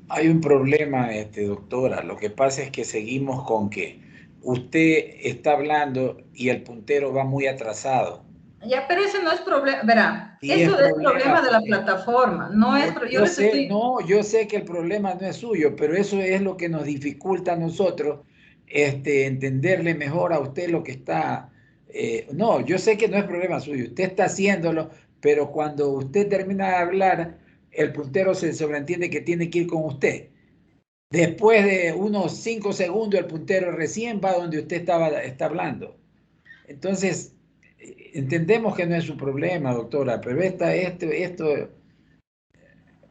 Hay un problema, doctora. Lo que pasa es que seguimos con que usted está hablando y el puntero va muy atrasado. Ya, pero ese no es problema, verá, Sí es eso es problema problema de la porque plataforma, no es, yo yo les sé, estoy, no, yo sé que el problema no es suyo, pero eso es lo que nos dificulta a nosotros, entenderle mejor a usted lo que está. No, yo sé que no es problema suyo, usted está haciéndolo, pero cuando usted termina de hablar, el puntero se sobreentiende que tiene que ir con usted. Después de unos 5 segundos, el puntero recién va donde usted está hablando. Entonces, entendemos que no es su problema, doctora, pero ese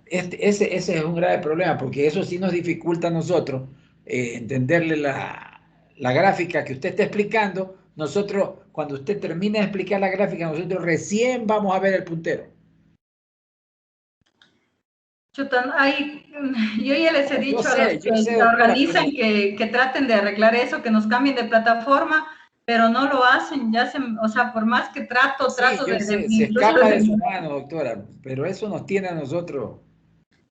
es un grave problema, porque eso sí nos dificulta a nosotros entenderle la gráfica que usted está explicando. Nosotros, cuando usted termina de explicar la gráfica, nosotros recién vamos a ver el puntero. chutan, yo ya les he dicho a los Yo que sé, se doctora, organizan pero que traten de arreglar eso, que nos cambien de plataforma, pero no lo hacen, o sea, por más que sí, trato yo sé, se incluso escapa de desde su mano, doctora, pero eso nos tiene a nosotros.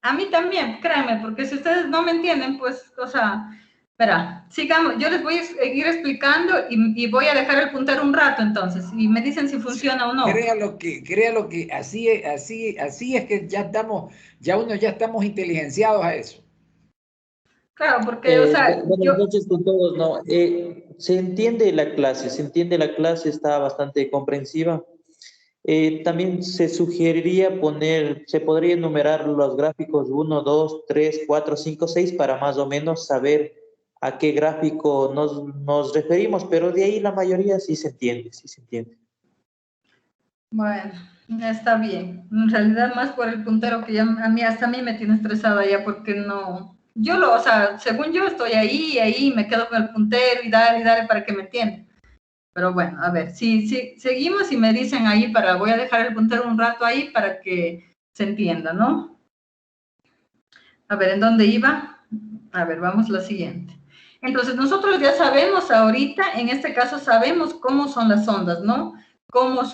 a mí también, créanme, porque si ustedes no me entienden, pues, o sea, verá, sigamos, yo les voy a seguir explicando y voy a dejar el puntero un rato entonces, y me dicen si funciona o no. Créalo que así es que ya uno ya estamos inteligenciados a eso. Claro, porque, o sea, Buenas noches con todos. No, se entiende la clase, está bastante comprensiva. También se sugeriría se podría enumerar los gráficos 1, 2, 3, 4, 5, 6 para más o menos saber a qué gráfico nos referimos, pero de ahí la mayoría sí se entiende, sí se entiende. bueno, está bien. En realidad más por el puntero que ya hasta a mí me tiene estresada ya porque no, o sea, según yo estoy ahí, me quedo con el puntero y dale para que me entiendan. Pero bueno, a ver, si seguimos y me dicen ahí voy a dejar el puntero un rato ahí para que se entienda, ¿no? A ver, ¿en dónde iba? A ver, vamos a la siguiente. Entonces, nosotros ya sabemos ahorita, en este caso sabemos cómo son las ondas, ¿no? Cómo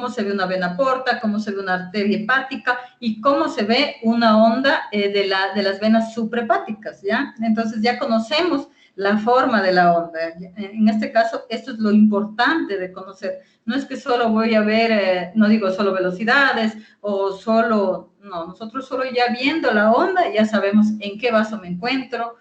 se ve una vena porta, cómo se ve una arteria hepática y cómo se ve una onda de las venas suprahepáticas, ¿ya? Entonces ya conocemos la forma de la onda. En este caso, esto es lo importante de conocer. No es que solo voy a ver, no digo solo velocidades o solo, no, nosotros solo ya viendo la onda ya sabemos en qué vaso me encuentro,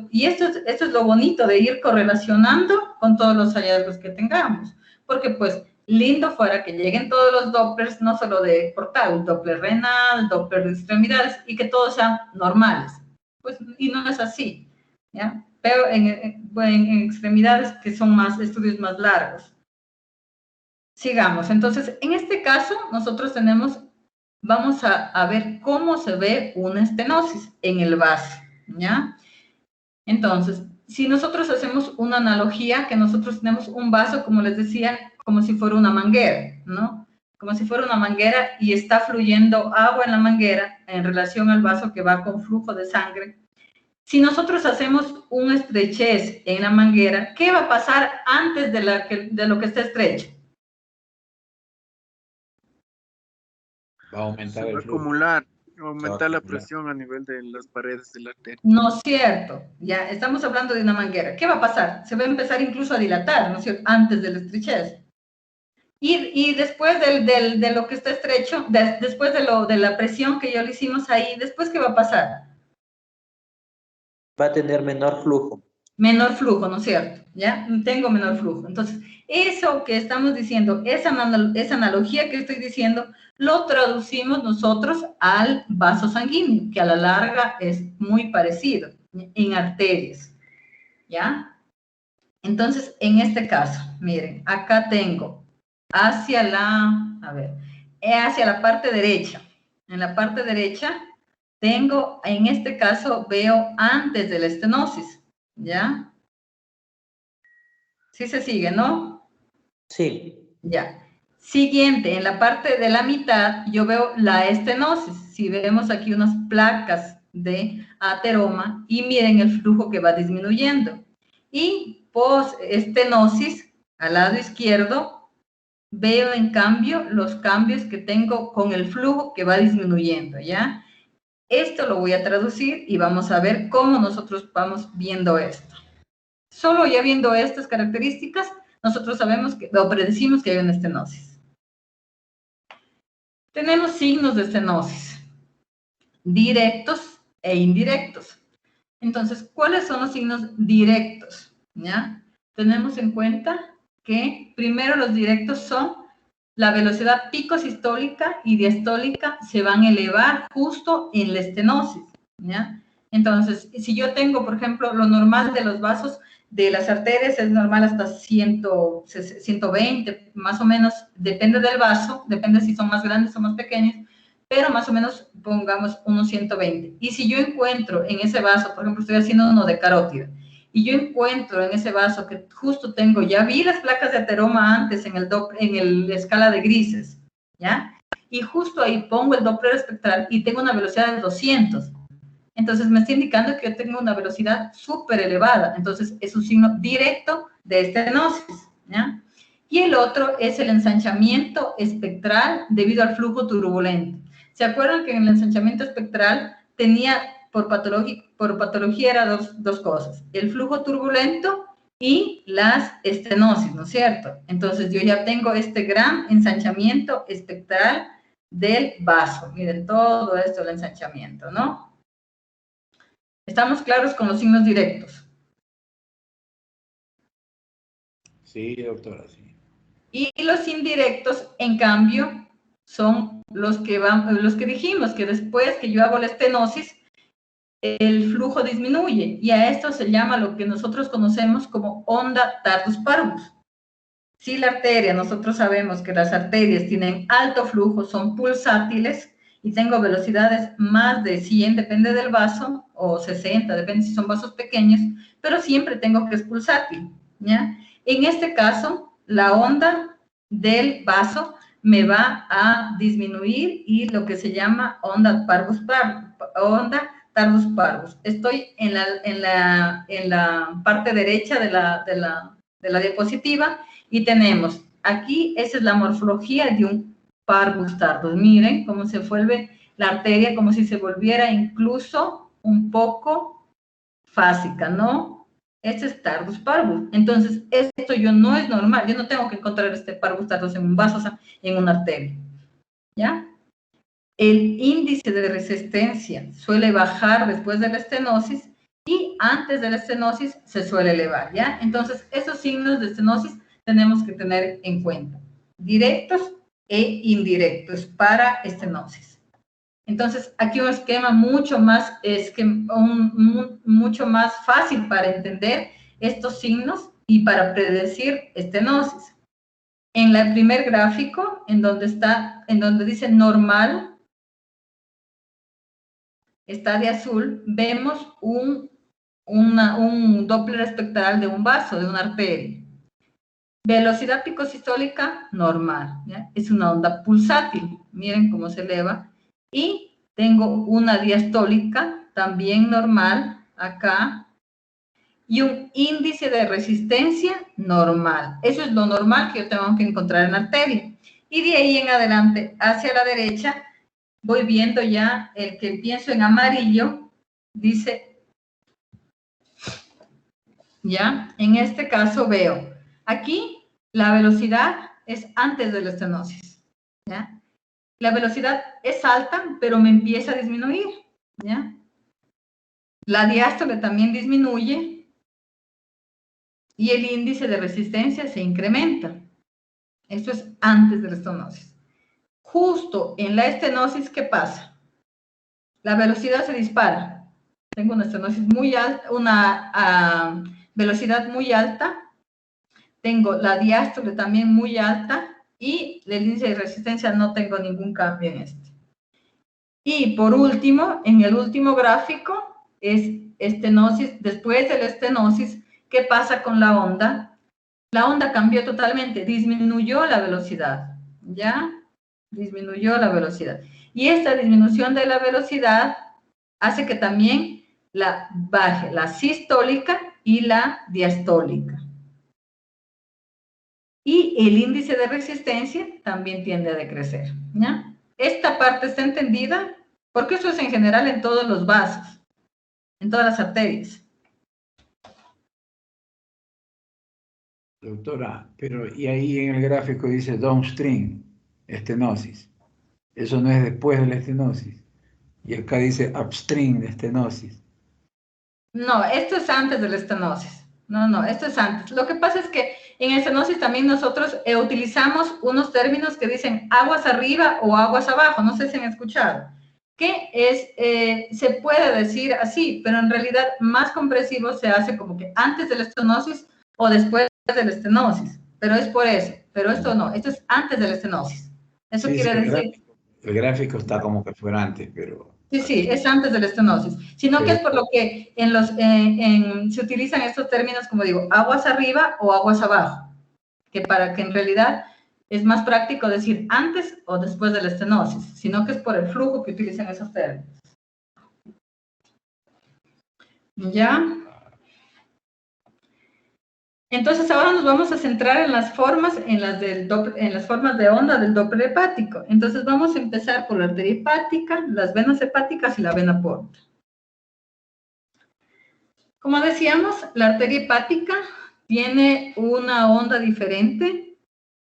Y esto es lo bonito de ir correlacionando con todos los hallazgos que tengamos, porque pues lindo fuera que lleguen todos los Dopplers, no solo de portal, Doppler renal, Doppler de extremidades, y que todos sean normales. Pues, y no es así, ¿ya? Pero en extremidades que son estudios más largos. Sigamos. Entonces, en este caso, nosotros vamos a ver cómo se ve una estenosis en el vaso, ¿ya? Entonces, si nosotros hacemos una analogía, que nosotros tenemos un vaso, como les decía, como si fuera una manguera, ¿no? Como si fuera una manguera y está fluyendo agua en la manguera en relación al vaso que va con flujo de sangre. Si nosotros hacemos un estrechez en la manguera, ¿qué va a pasar antes de lo que está estrecho? Va a aumentar Se el va a flujo. acumular, aumentar la acumular. presión a nivel de las paredes de la arteria. No es cierto, ya estamos hablando de una manguera. ¿Qué va a pasar? Se va a empezar incluso a dilatar, ¿no es cierto? Antes del estrechez. Y después de lo que está estrecho, después de la presión que ya le hicimos ahí, ¿después qué va a pasar? Va a tener menor flujo. Menor flujo, ¿no es cierto? ¿Ya? Tengo menor flujo. Entonces, eso que estamos diciendo, esa analogía que estoy diciendo, lo traducimos nosotros al vaso sanguíneo, que a la larga es muy parecido en arterias, ¿ya? Entonces, en este caso, miren, acá tengo hacia la parte derecha. En la parte derecha tengo, en este caso, veo antes de la estenosis, ¿ya? Sí se sigue, ¿no? Sí. Ya. Siguiente, en la parte de la mitad, yo veo la estenosis. Si vemos aquí unas placas de ateroma y miren el flujo que va disminuyendo. Y post-estenosis, al lado izquierdo, veo en cambio los cambios que tengo con el flujo que va disminuyendo, ¿ya? Esto lo voy a traducir y vamos a ver cómo nosotros vamos viendo esto. Solo ya viendo estas características, nosotros sabemos o predecimos que hay una estenosis. Tenemos signos de estenosis, directos e indirectos. Entonces, ¿cuáles son los signos directos? ¿Ya? Tenemos en cuenta que primero los directos son la velocidad pico sistólica y diastólica se van a elevar justo en la estenosis, ¿ya? Entonces, si yo tengo, por ejemplo, lo normal de los vasos de las arterias es normal hasta 120, más o menos, depende del vaso, depende si son más grandes o más pequeños, pero más o menos pongamos unos 120. Y si yo encuentro en ese vaso, por ejemplo, estoy haciendo uno de carótida, y yo encuentro en ese vaso que justo tengo, ya vi las placas de ateroma antes en la escala de grises, ¿ya? Y justo ahí pongo el Doppler espectral y tengo una velocidad de 200. Entonces me está indicando que yo tengo una velocidad súper elevada. Entonces es un signo directo de estenosis, ¿ya? Y el otro es el ensanchamiento espectral debido al flujo turbulento. ¿Se acuerdan que en el ensanchamiento espectral tenía por patología era dos cosas, el flujo turbulento y las estenosis, ¿no es cierto? Entonces yo ya tengo este gran ensanchamiento espectral del vaso. Miren todo esto del ensanchamiento, ¿no? ¿Estamos claros con los signos directos? Sí, doctora, sí. Y los indirectos, en cambio, son los que dijimos, que después que yo hago la estenosis, el flujo disminuye, y a esto se llama lo que nosotros conocemos como onda tardus parvus. Si la arteria, nosotros sabemos que las arterias tienen alto flujo, son pulsátiles, y tengo velocidades más de 100, depende del vaso, o 60, depende si son vasos pequeños, pero siempre tengo que es pulsátil, ¿ya? En este caso, la onda del vaso me va a disminuir y lo que se llama onda tardus parvus. Estoy en la parte derecha de la diapositiva y tenemos aquí, esa es la morfología de un parvus tardus. Miren cómo se vuelve la arteria, como si se volviera incluso un poco fásica, ¿no? Este es tardus parvus. Entonces, esto no es normal. Yo no tengo que encontrar este parvus tardus en un vaso, o sea, en una arteria, ¿ya? El índice de resistencia suele bajar después de la estenosis y antes de la estenosis se suele elevar, ¿ya? Entonces, esos signos de estenosis tenemos que tener en cuenta, directos e indirectos para estenosis. Entonces, aquí un esquema mucho más fácil para entender estos signos y para predecir estenosis. En el primer gráfico, en donde dice normal, está de azul, vemos un Doppler espectral de un vaso, de una arteria. Velocidad picosistólica normal, ¿ya? Es una onda pulsátil, miren cómo se eleva. Y tengo una diastólica también normal acá y un índice de resistencia normal. Eso es lo normal que yo tengo que encontrar en la arteria. Y de ahí en adelante, hacia la derecha, voy viendo ya el que pienso en amarillo, dice, ya, en este caso veo, aquí la velocidad es antes de la estenosis, ¿ya? La velocidad es alta, pero me empieza a disminuir, ¿ya? La diástole también disminuye y el índice de resistencia se incrementa. Esto es antes de la estenosis. Justo en la estenosis, ¿qué pasa? La velocidad se dispara. Tengo una estenosis muy alta, una velocidad muy alta. Tengo la diástole también muy alta y el índice de resistencia no tengo ningún cambio en este. Y por último, en el último gráfico es estenosis. Después de la estenosis, ¿qué pasa con la onda? La onda cambió totalmente, disminuyó la velocidad, ¿ya? Disminuyó la velocidad. Y esta disminución de la velocidad hace que también baje la sistólica y la diastólica. Y el índice de resistencia también tiende a decrecer, ¿ya? Esta parte está entendida, porque eso es en general en todos los vasos, en todas las arterias. Doctora, pero y ahí en el gráfico dice downstream, estenosis. Eso no es después de la estenosis. Y acá dice upstream de estenosis. No, esto es antes de la estenosis. No, esto es antes. Lo que pasa es que en estenosis también nosotros utilizamos unos términos que dicen aguas arriba o aguas abajo. No sé si han escuchado. Que se puede decir así, pero en realidad más comprensivo se hace como que antes de la estenosis o después de la estenosis. Pero es por eso. Pero esto no, esto es antes de la estenosis. Eso Sí, quiere decir... El gráfico está como que fuera antes, pero... Sí, es antes de la estenosis, sino que es por lo que se utilizan estos términos, como digo, aguas arriba o aguas abajo, que para que en realidad es más práctico decir antes o después de la estenosis, sino que es por el flujo que utilizan esos términos. ¿Ya? Entonces ahora nos vamos a centrar en las formas, en las formas de onda del Doppler hepático. Entonces vamos a empezar por la arteria hepática, las venas hepáticas y la vena porta. Como decíamos, la arteria hepática tiene una onda diferente,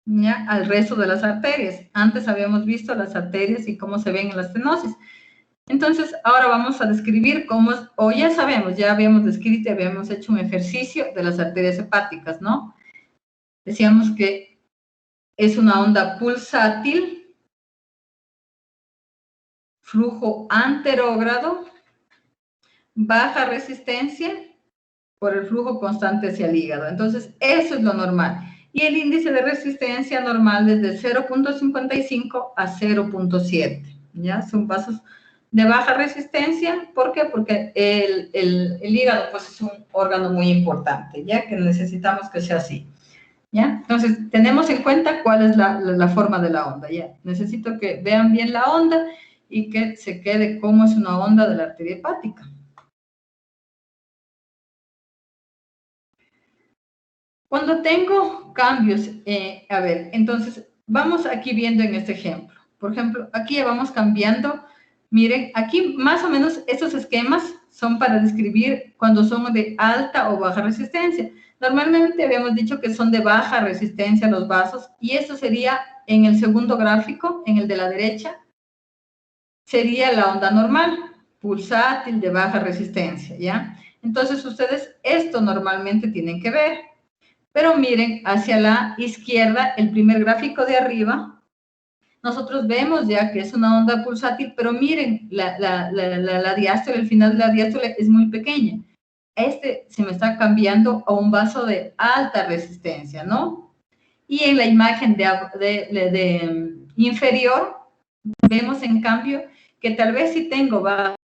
¿ya?, al resto de las arterias. Antes habíamos visto las arterias y cómo se ven en la estenosis. Entonces, ahora vamos a describir cómo es, o ya sabemos, ya habíamos descrito y habíamos hecho un ejercicio de las arterias hepáticas, ¿no? Decíamos que es una onda pulsátil, flujo anterógrado, baja resistencia por el flujo constante hacia el hígado. Entonces, eso es lo normal. Y el índice de resistencia normal desde 0.55 a 0.7, ¿ya? Son vasos de baja resistencia. ¿Por qué? Porque el hígado, pues, es un órgano muy importante, ya que necesitamos que sea así, ¿ya? Entonces, tenemos en cuenta cuál es la forma de la onda, ¿ya? Necesito que vean bien la onda y que se quede cómo es una onda de la arteria hepática. Cuando tengo cambios, a ver, entonces, vamos aquí viendo en este ejemplo. Por ejemplo, aquí ya vamos cambiando. Miren, aquí más o menos estos esquemas son para describir cuando son de alta o baja resistencia. Normalmente habíamos dicho que son de baja resistencia los vasos, y esto sería en el segundo gráfico, en el de la derecha, sería la onda normal, pulsátil de baja resistencia, ¿ya? Entonces, ustedes esto normalmente tienen que ver. Pero miren, hacia la izquierda, el primer gráfico de arriba, nosotros vemos ya que es una onda pulsátil, pero miren, la diástole, el final de la diástole es muy pequeña. Este se me está cambiando a un vaso de alta resistencia, ¿no? Y en la imagen inferior, vemos en cambio que tal vez sí tengo baja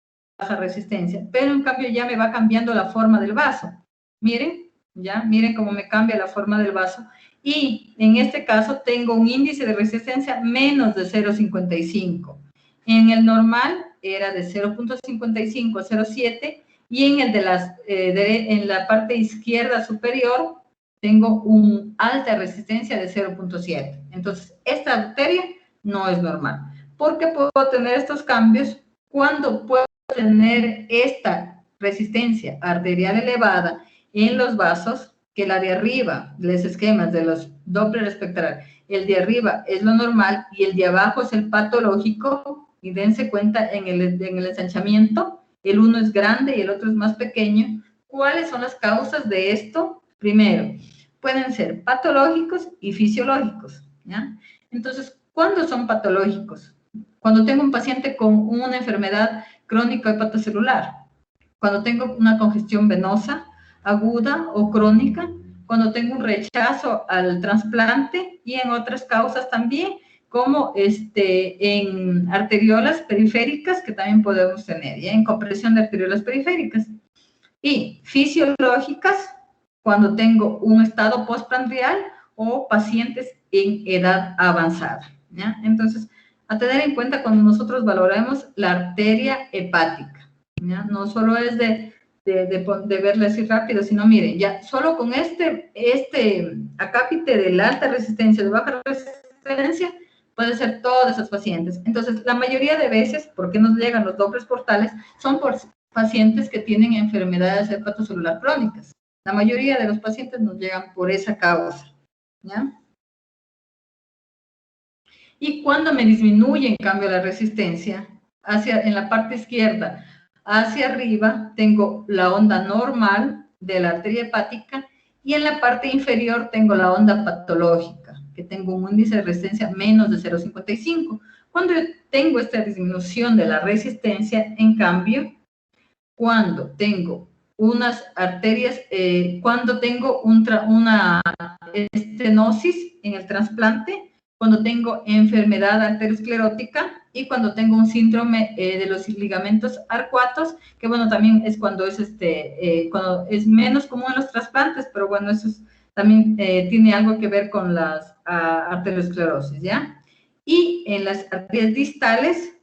resistencia, pero en cambio ya me va cambiando la forma del vaso. Miren, ya, miren cómo me cambia la forma del vaso. Y en este caso tengo un índice de resistencia menos de 0,55. En el normal era de 0,55 a 0,7 y en el en la parte izquierda superior tengo una alta resistencia de 0,7. Entonces, esta arteria no es normal. ¿Por qué puedo tener estos cambios? Cuando puedo tener esta resistencia arterial elevada en los vasos, que la de arriba, los esquemas de los Doppler espectral, el de arriba es lo normal y el de abajo es el patológico, y dense cuenta en el ensanchamiento, el uno es grande y el otro es más pequeño. ¿Cuáles son las causas de esto? Primero, pueden ser patológicos y fisiológicos, ¿ya? Entonces, ¿cuándo son patológicos? Cuando tengo un paciente con una enfermedad crónica hepatocelular, cuando tengo una congestión venosa aguda o crónica, cuando tengo un rechazo al trasplante y en otras causas también, como en arteriolas periféricas que también podemos tener, ¿ya? En compresión de arteriolas periféricas. Y fisiológicas, cuando tengo un estado postprandial o pacientes en edad avanzada, ¿ya? Entonces, a tener en cuenta cuando nosotros valoramos la arteria hepática, ¿ya? No solo es de verla así rápido, sino miren, ya solo con este acápite de la alta resistencia, de baja resistencia, puede ser todas esas pacientes. Entonces, la mayoría de veces, ¿por qué nos llegan los dobles portales? Son por pacientes que tienen enfermedades hepatocelular crónicas. La mayoría de los pacientes nos llegan por esa causa, ¿ya? Y cuando me disminuye, en cambio, la resistencia, en la parte izquierda, hacia arriba, tengo la onda normal de la arteria hepática y en la parte inferior tengo la onda patológica, que tengo un índice de resistencia menos de 0,55. Cuando yo tengo esta disminución de la resistencia, en cambio, cuando tengo unas arterias, cuando tengo una estenosis en el trasplante, cuando tengo enfermedad arteriosclerótica y cuando tengo un síndrome de los ligamentos arcuatos, que bueno, también es cuando es menos común en los trasplantes, pero bueno, eso también tiene algo que ver con las arteriosclerosis, ¿ya? Y en las arterias distales,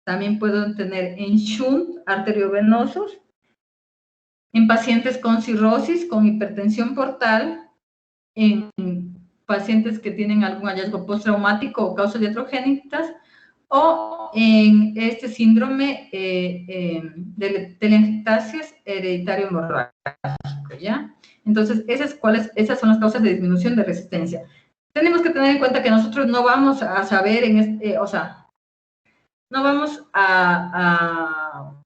también puedo tener en shunt arteriovenosos, en pacientes con cirrosis, con hipertensión portal, en pacientes que tienen algún hallazgo postraumático o causas iatrogénicas, o en este síndrome de telangiectasias hereditario hemorrágico, ¿ya? Entonces, esas son las causas de disminución de resistencia. Tenemos que tener en cuenta que nosotros no vamos a saber no vamos a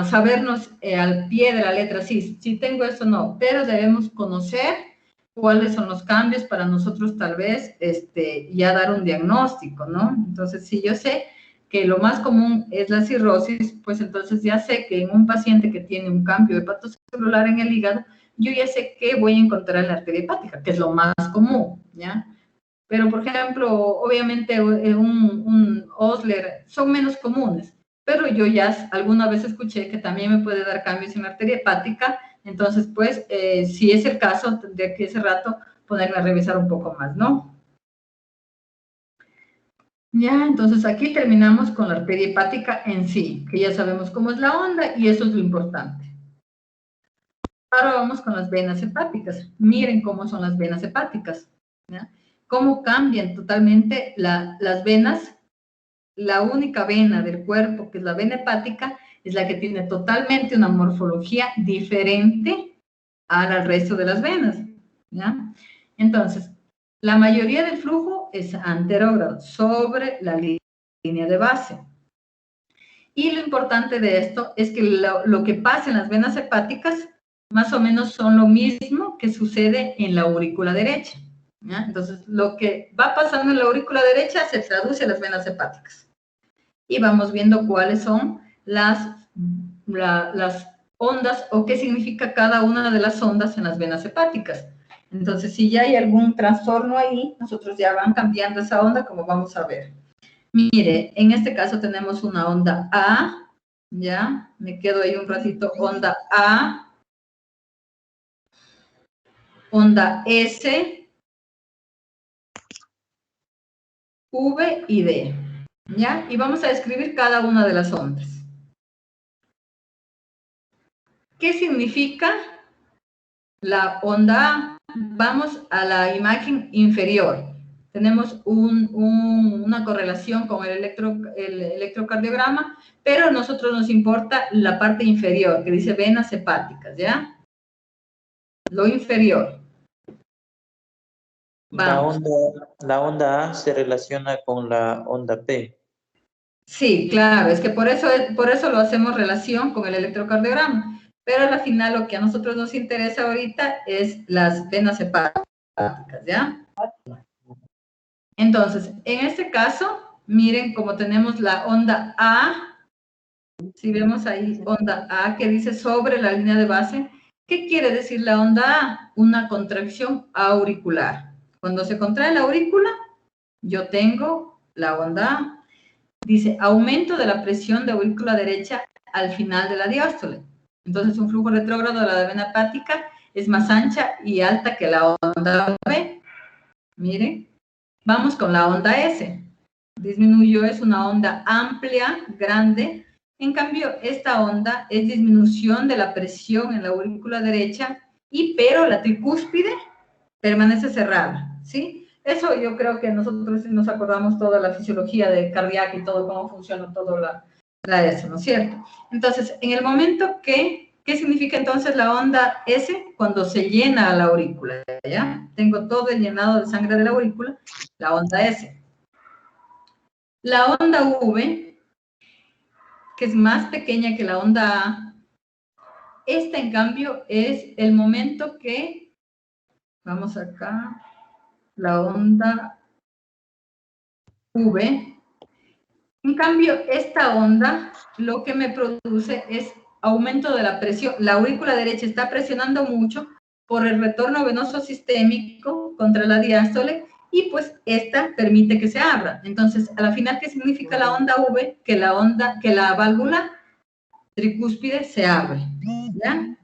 sabernos al pie de la letra, sí tengo esto, no, pero debemos conocer cuáles son los cambios para nosotros tal vez ya dar un diagnóstico, ¿no? Entonces, si yo sé que lo más común es la cirrosis, pues entonces ya sé que en un paciente que tiene un cambio hepatocelular en el hígado, yo ya sé qué voy a encontrar en la arteria hepática, que es lo más común, ¿ya? Pero, por ejemplo, obviamente un Osler son menos comunes, pero yo ya alguna vez escuché que también me puede dar cambios en la arteria hepática, entonces, pues, si es el caso, tendría que ese rato ponerme a revisar un poco más, ¿no? Ya, entonces aquí terminamos con la arteria hepática en sí, que ya sabemos cómo es la onda y eso es lo importante. Ahora vamos con las venas hepáticas. Miren cómo son las venas hepáticas, ¿ya? Cómo cambian totalmente las venas. La única vena del cuerpo, que es la vena hepática, es la que tiene totalmente una morfología diferente al resto de las venas, ¿ya? Entonces, la mayoría del flujo es anterógrado, sobre la línea de base. Y lo importante de esto es que lo que pasa en las venas hepáticas más o menos son lo mismo que sucede en la aurícula derecha, ¿ya? Entonces, lo que va pasando en la aurícula derecha se traduce a las venas hepáticas. Y vamos viendo cuáles son las ondas o qué significa cada una de las ondas en las venas hepáticas. Entonces, si ya hay algún trastorno ahí, nosotros ya van cambiando esa onda, como vamos a ver. Mire, en este caso tenemos una onda A, ¿ya? Me quedo ahí un ratito, onda A, onda S, V y D, ¿ya? Y vamos a describir cada una de las ondas. ¿Qué significa la onda A? Vamos a la imagen inferior. Tenemos una correlación con el electrocardiograma, pero a nosotros nos importa la parte inferior, que dice venas hepáticas, ¿ya? Lo inferior. La onda A se relaciona con la onda P. Sí, claro, es que por eso lo hacemos relación con el electrocardiograma. Pero al final lo que a nosotros nos interesa ahorita es las venas hepáticas, ¿ya? Entonces, en este caso, miren cómo tenemos la onda A. Si vemos ahí onda A que dice sobre la línea de base, ¿qué quiere decir la onda A? Una contracción auricular. Cuando se contrae la aurícula, yo tengo la onda A. Dice, aumento de la presión de aurícula derecha al final de la diástole. Entonces, un flujo retrógrado de la vena hepática es más ancha y alta que la onda B. Miren, vamos con la onda S. Disminuyó, es una onda amplia, grande. En cambio, esta onda es disminución de la presión en la aurícula derecha, pero la tricúspide permanece cerrada, ¿sí? Eso yo creo que nosotros nos acordamos toda la fisiología de cardíaca y todo, cómo funciona todo eso, ¿no es cierto? Entonces, en el momento ¿qué significa entonces la onda S? Cuando se llena la aurícula, ¿ya? Tengo todo el llenado de sangre de la aurícula, la onda S. La onda V, que es más pequeña que la onda A, esta en cambio es el momento que, vamos acá, la onda V. En cambio, esta onda lo que me produce es aumento de la presión. La aurícula derecha está presionando mucho por el retorno venoso sistémico contra la diástole y pues esta permite que se abra. Entonces, a la final, ¿qué significa la onda V? Que la válvula tricúspide se abre, ¿ya?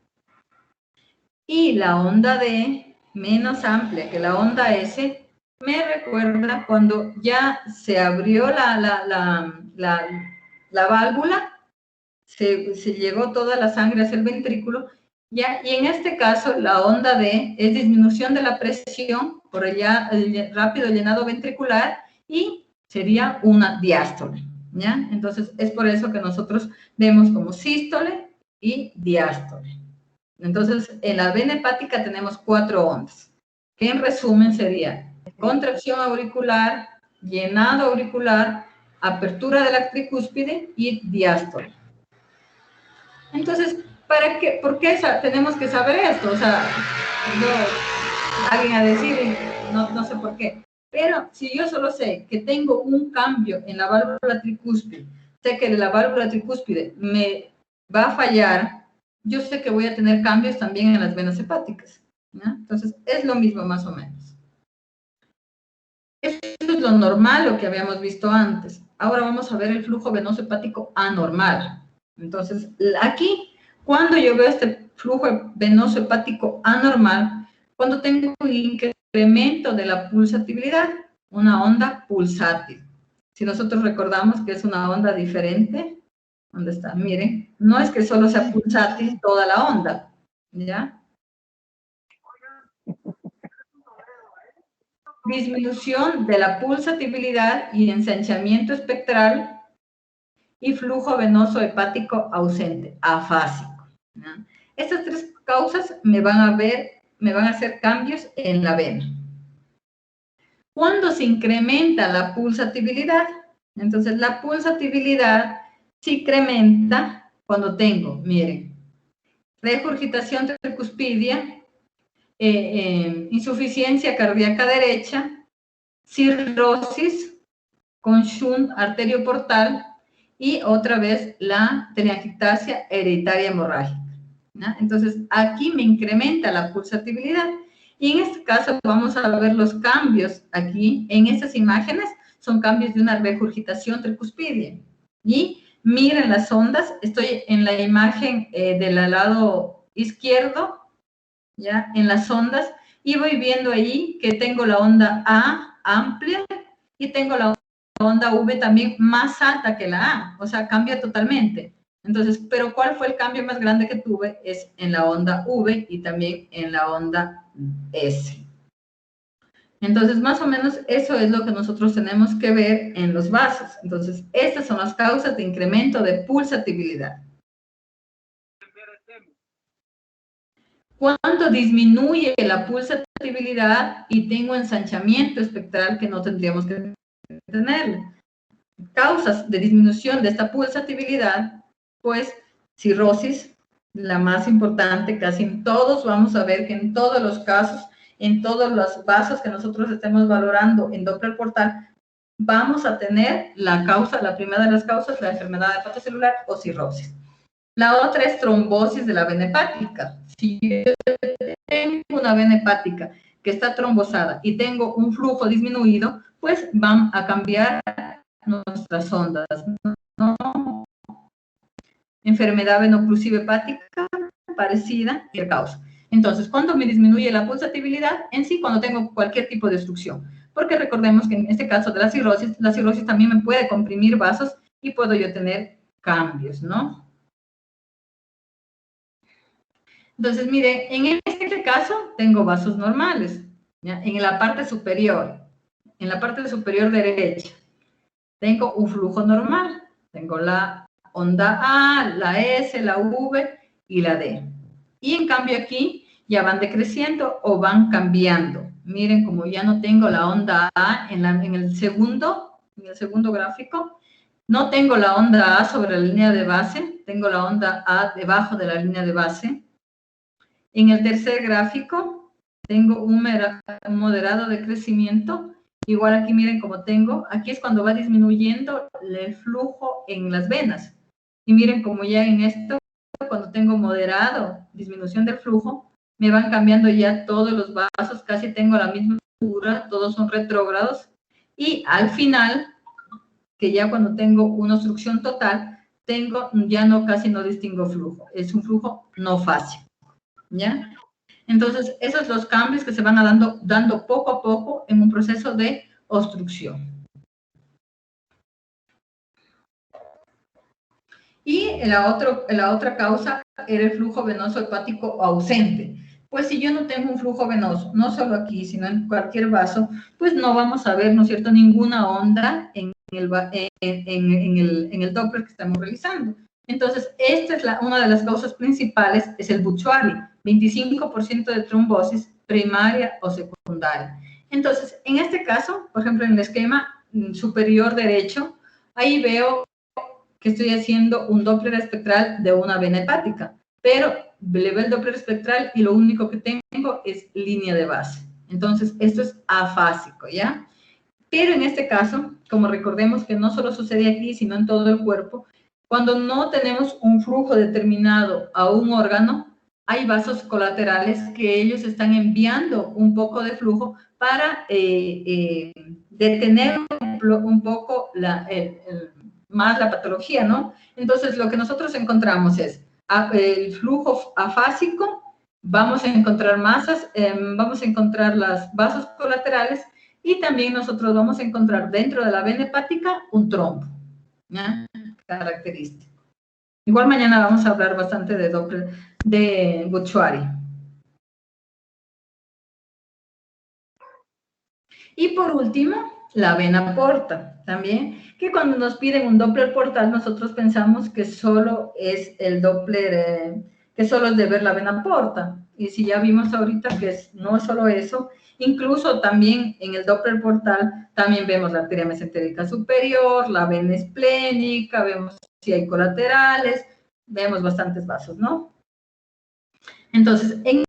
Y la onda D, menos amplia que la onda S, me recuerda cuando ya se abrió la válvula, se llegó toda la sangre hacia el ventrículo, ¿ya? Y en este caso la onda D es disminución de la presión por el rápido llenado ventricular y sería una diástole, ¿ya? Entonces es por eso que nosotros vemos como sístole y diástole. Entonces, en la vena hepática tenemos 4 ondas, que en resumen sería contracción auricular, llenado auricular, apertura de la tricúspide y diástole. Entonces, ¿por qué tenemos que saber esto? O sea, alguien a decir, no sé por qué. Pero si yo solo sé que tengo un cambio en la válvula tricúspide, sé que la válvula tricúspide me va a fallar, yo sé que voy a tener cambios también en las venas hepáticas, ¿ya? Entonces, es lo mismo más o menos. Eso es lo normal, lo que habíamos visto antes. Ahora vamos a ver el flujo venoso hepático anormal. Entonces, aquí, cuando yo veo este flujo venoso hepático anormal, cuando tengo un incremento de la pulsatividad, una onda pulsátil. Si nosotros recordamos que es una onda diferente, ¿dónde está? Miren, no es que solo sea pulsátil toda la onda, ¿ya? Disminución de la pulsatividad y ensanchamiento espectral y flujo venoso hepático ausente, afásico, ¿ya? Estas 3 causas me van a hacer cambios en la vena. Cuando se incrementa la pulsatividad, entonces la pulsatividad se incrementa cuando tengo, miren, regurgitación tricuspidia, insuficiencia cardíaca derecha, cirrosis con shunt arterioportal y otra vez la telangiectasia hereditaria hemorrágica, ¿no? Entonces, aquí me incrementa la pulsatibilidad. Y en este caso vamos a ver los cambios aquí en estas imágenes, son cambios de una regurgitación tricuspidia. Y miren las ondas, estoy en la imagen del lado izquierdo, ya en las ondas, y voy viendo ahí que tengo la onda A amplia y tengo la onda V también más alta que la A, o sea, cambia totalmente. Entonces, pero ¿cuál fue el cambio más grande que tuve? Es en la onda V y también en la onda S. Entonces, más o menos eso es lo que nosotros tenemos que ver en los vasos. Entonces, estas son las causas de incremento de pulsatibilidad. Cuando disminuye la pulsatibilidad y tengo ensanchamiento espectral que no tendríamos que tener. Causas de disminución de esta pulsatibilidad, pues cirrosis, la más importante, casi en todos vamos a ver que en todos los casos, en todos los vasos que nosotros estemos valorando en Doppler portal, vamos a tener la causa, la primera de las causas, la enfermedad hepatocelular o cirrosis. La otra es trombosis de la vena hepática. Si yo tengo una vena hepática que está trombosada y tengo un flujo disminuido, pues van a cambiar nuestras ondas, ¿no? Enfermedad venoclusiva hepática parecida y causa. Entonces, ¿cuándo me disminuye la pulsatibilidad? En sí, cuando tengo cualquier tipo de obstrucción. Porque recordemos que en este caso de la cirrosis también me puede comprimir vasos y puedo yo tener cambios, ¿no? Entonces, miren, en este caso tengo vasos normales, ¿ya? En la parte superior derecha, tengo un flujo normal. Tengo la onda A, la S, la V y la D. Y en cambio aquí ya van decreciendo o van cambiando. Miren como ya no tengo la onda A en el segundo gráfico. No tengo la onda A sobre la línea de base. Tengo la onda A debajo de la línea de base. En el tercer gráfico tengo un moderado de crecimiento. Igual aquí miren cómo tengo, aquí es cuando va disminuyendo el flujo en las venas. Y miren como ya en esto, cuando tengo moderado, disminución del flujo, me van cambiando ya todos los vasos, casi tengo la misma figura, todos son retrógrados. Y al final, que ya cuando tengo una obstrucción total, casi no distingo flujo, es un flujo no fácil. ¿Ya? Entonces, esos son los cambios que se van dando poco a poco en un proceso de obstrucción. Y la otra causa era el flujo venoso hepático ausente. Pues si yo no tengo un flujo venoso, no solo aquí, sino en cualquier vaso, pues no vamos a ver, ¿no es cierto?, ninguna onda en el Doppler que estamos realizando. Entonces, esta es una de las causas principales, es el Bucciari, 25% de trombosis primaria o secundaria. Entonces, en este caso, por ejemplo, en el esquema superior derecho, ahí veo que estoy haciendo un Doppler espectral de una vena hepática, pero le veo el Doppler espectral y lo único que tengo es línea de base. Entonces, esto es afásico, ¿ya? Pero en este caso, como recordemos que no solo sucede aquí, sino en todo el cuerpo, cuando no tenemos un flujo determinado a un órgano, hay vasos colaterales que ellos están enviando un poco de flujo para detener un poco más la patología, ¿no? Entonces, lo que nosotros encontramos es el flujo afásico, vamos a encontrar masas, vamos a encontrar las vasos colaterales y también nosotros vamos a encontrar dentro de la vena hepática un trombo, ¿ya? Característico. Igual mañana vamos a hablar bastante de Doppler, de Bucciari. Y por último, la vena porta, también, que cuando nos piden un Doppler portal, nosotros pensamos que solo es el Doppler, que solo es de ver la vena porta. Y si ya vimos ahorita que no es solo eso, incluso también en el Doppler portal también vemos la arteria mesentérica superior, la vena esplénica, vemos si hay colaterales, vemos bastantes vasos, ¿no? Entonces, en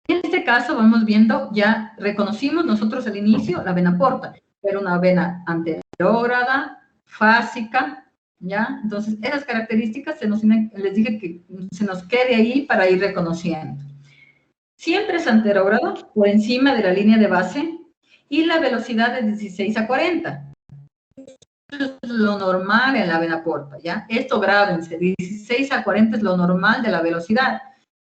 este caso vamos viendo, ya reconocimos nosotros al inicio la vena porta, era una vena anterógrada, fásica, ¿ya? Entonces, esas características les dije que se nos quede ahí para ir reconociendo. Siempre es anterógrado, por encima de la línea de base, y la velocidad es de 16 a 40. Eso es lo normal en la vena porta, ¿ya? Esto grábense, 16 a 40 es lo normal de la velocidad.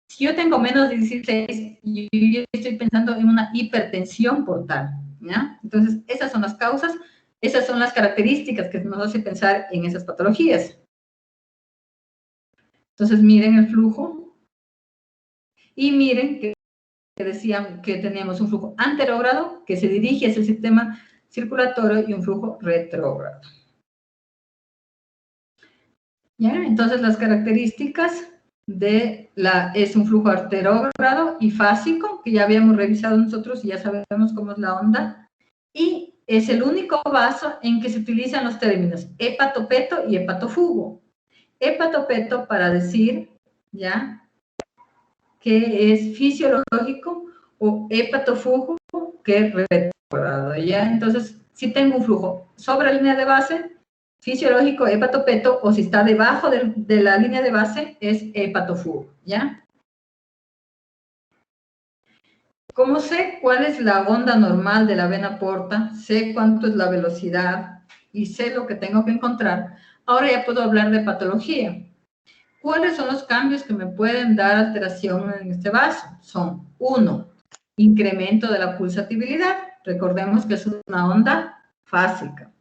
Si yo tengo menos de 16, yo estoy pensando en una hipertensión portal, ¿ya? Entonces, esas son las causas, esas son las características que nos hacen pensar en esas patologías. Entonces, miren el flujo y miren que decían que teníamos un flujo anterógrado que se dirige hacia el sistema circulatorio y un flujo retrógrado. ¿Ya? Entonces, las características es un flujo anterógrado y fásico, que ya habíamos revisado nosotros y ya sabemos cómo es la onda, y es el único vaso en que se utilizan los términos hepatopeto y hepatofugo. Hepatopeto para decir, ¿ya?, que es fisiológico, o hepatofugo, que es retrógrado, ¿ya? Entonces, si tengo un flujo sobre la línea de base, fisiológico, hepatopeto, o si está debajo de la línea de base, es hepatofugo, ¿ya? Como sé cuál es la onda normal de la vena porta, sé cuánto es la velocidad y sé lo que tengo que encontrar, ahora ya puedo hablar de patología. ¿Cuáles son los cambios que me pueden dar alteración en este vaso? Son, 1, incremento de la pulsatibilidad. Recordemos que es una onda fásica.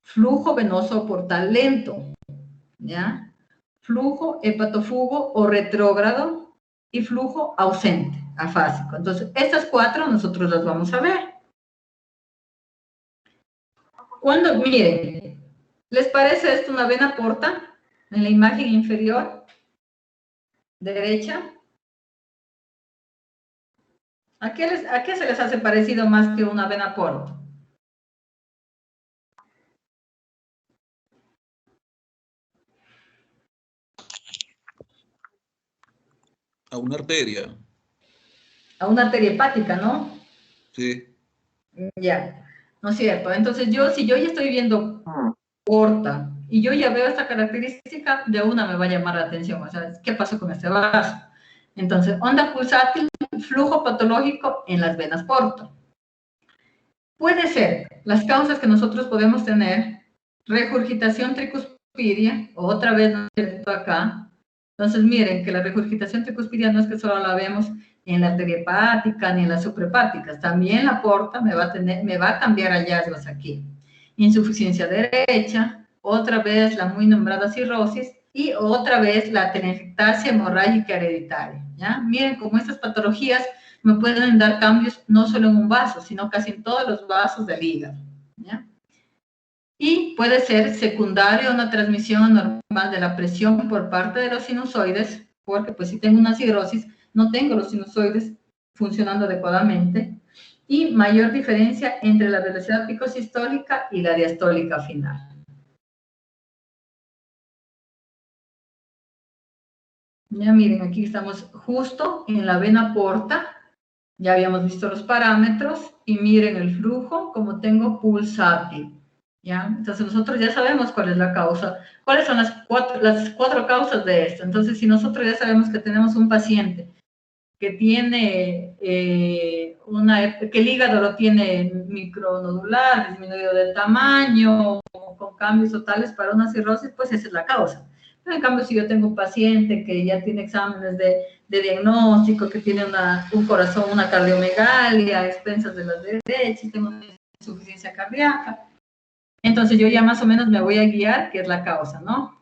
Flujo venoso portal lento, ¿ya? Flujo hepatofugo o retrógrado y flujo ausente, afásico. Entonces, estas 4 nosotros las vamos a ver. Miren, ¿les parece esto una vena porta? En la imagen inferior derecha. ¿A qué se les hace parecido más que una vena porta? A una arteria. A una arteria hepática, ¿no? Sí. Ya, ¿no es cierto? Entonces, si yo ya estoy viendo porta y yo ya veo esta característica, de una me va a llamar la atención. O sea, ¿qué pasó con este vaso? Entonces, onda pulsátil, flujo patológico en las venas porta. Puede ser, las causas que nosotros podemos tener, regurgitación tricuspidia, otra vez no es acá. Entonces, miren que la regurgitación tricuspidia no es que solo la vemos en la arteria hepática ni en las suprahepáticas, también la porta me va a cambiar hallazgos aquí. Insuficiencia derecha, otra vez la muy nombrada cirrosis y otra vez la telangiectasia hemorrágica hereditaria, ¿ya? Miren cómo estas patologías me pueden dar cambios no solo en un vaso, sino casi en todos los vasos del hígado, ¿ya? Y puede ser secundario a una transmisión anormal de la presión por parte de los sinusoides, porque pues si tengo una cirrosis, no tengo los sinusoides funcionando adecuadamente, y mayor diferencia entre la velocidad picosistólica y la diastólica final. Ya miren, aquí estamos justo en la vena porta, ya habíamos visto los parámetros, y miren el flujo, como tengo pulsátil, ¿ya? Entonces nosotros ya sabemos cuál es la causa, cuáles son las cuatro causas de esto. Entonces, si nosotros ya sabemos que tenemos un paciente que tiene que el hígado lo tiene micronodular, disminuido de tamaño, con cambios totales para una cirrosis, pues esa es la causa. Pero en cambio, si yo tengo un paciente que ya tiene exámenes de diagnóstico, que tiene un corazón, una cardiomegalia, a expensas de las derechas, tengo una insuficiencia cardíaca, entonces yo ya más o menos me voy a guiar qué es la causa, ¿no?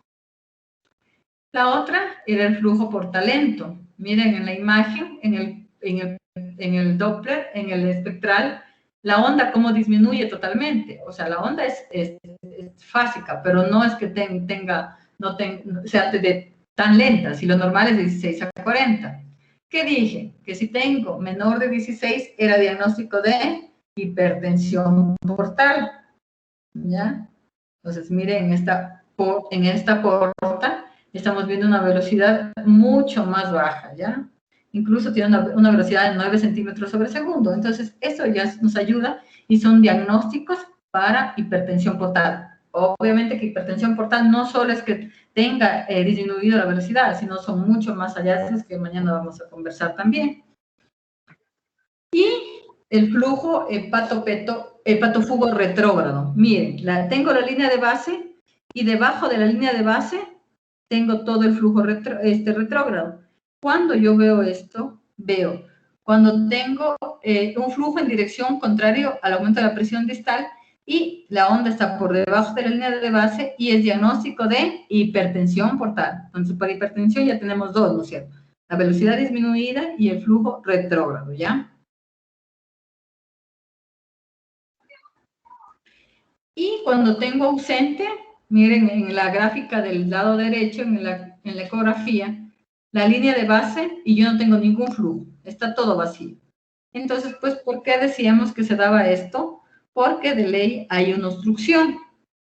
La otra era el flujo por talento. Miren en la imagen, en el Doppler, en el espectral, la onda cómo disminuye totalmente. O sea, la onda es fásica, pero no es que sea tan lenta, si lo normal es de 16 a 40. ¿Qué dije? Que si tengo menor de 16 era diagnóstico de hipertensión portal, ¿ya? Entonces, miren esta en esta porta, estamos viendo una velocidad mucho más baja, ¿ya? Incluso tiene una velocidad de 9 centímetros sobre segundo. Entonces, eso ya nos ayuda y son diagnósticos para hipertensión portal. Obviamente que hipertensión portal no solo es que tenga disminuido la velocidad, sino son mucho más hallazgos que mañana vamos a conversar también. Y el flujo hepatofugo retrógrado. Miren, tengo la línea de base y debajo de la línea de base tengo todo el flujo retrógrado. Cuando yo veo esto, veo cuando tengo un flujo en dirección contrario al aumento de la presión distal y la onda está por debajo de la línea de base y es diagnóstico de hipertensión portal. Entonces, para hipertensión ya tenemos dos, ¿no es cierto? La velocidad disminuida y el flujo retrógrado, ¿ya? Y cuando tengo ausente, miren en la gráfica del lado derecho, en la ecografía, la línea de base y yo no tengo ningún flujo, está todo vacío. Entonces, pues, ¿por qué decíamos que se daba esto? Porque de ley hay una obstrucción,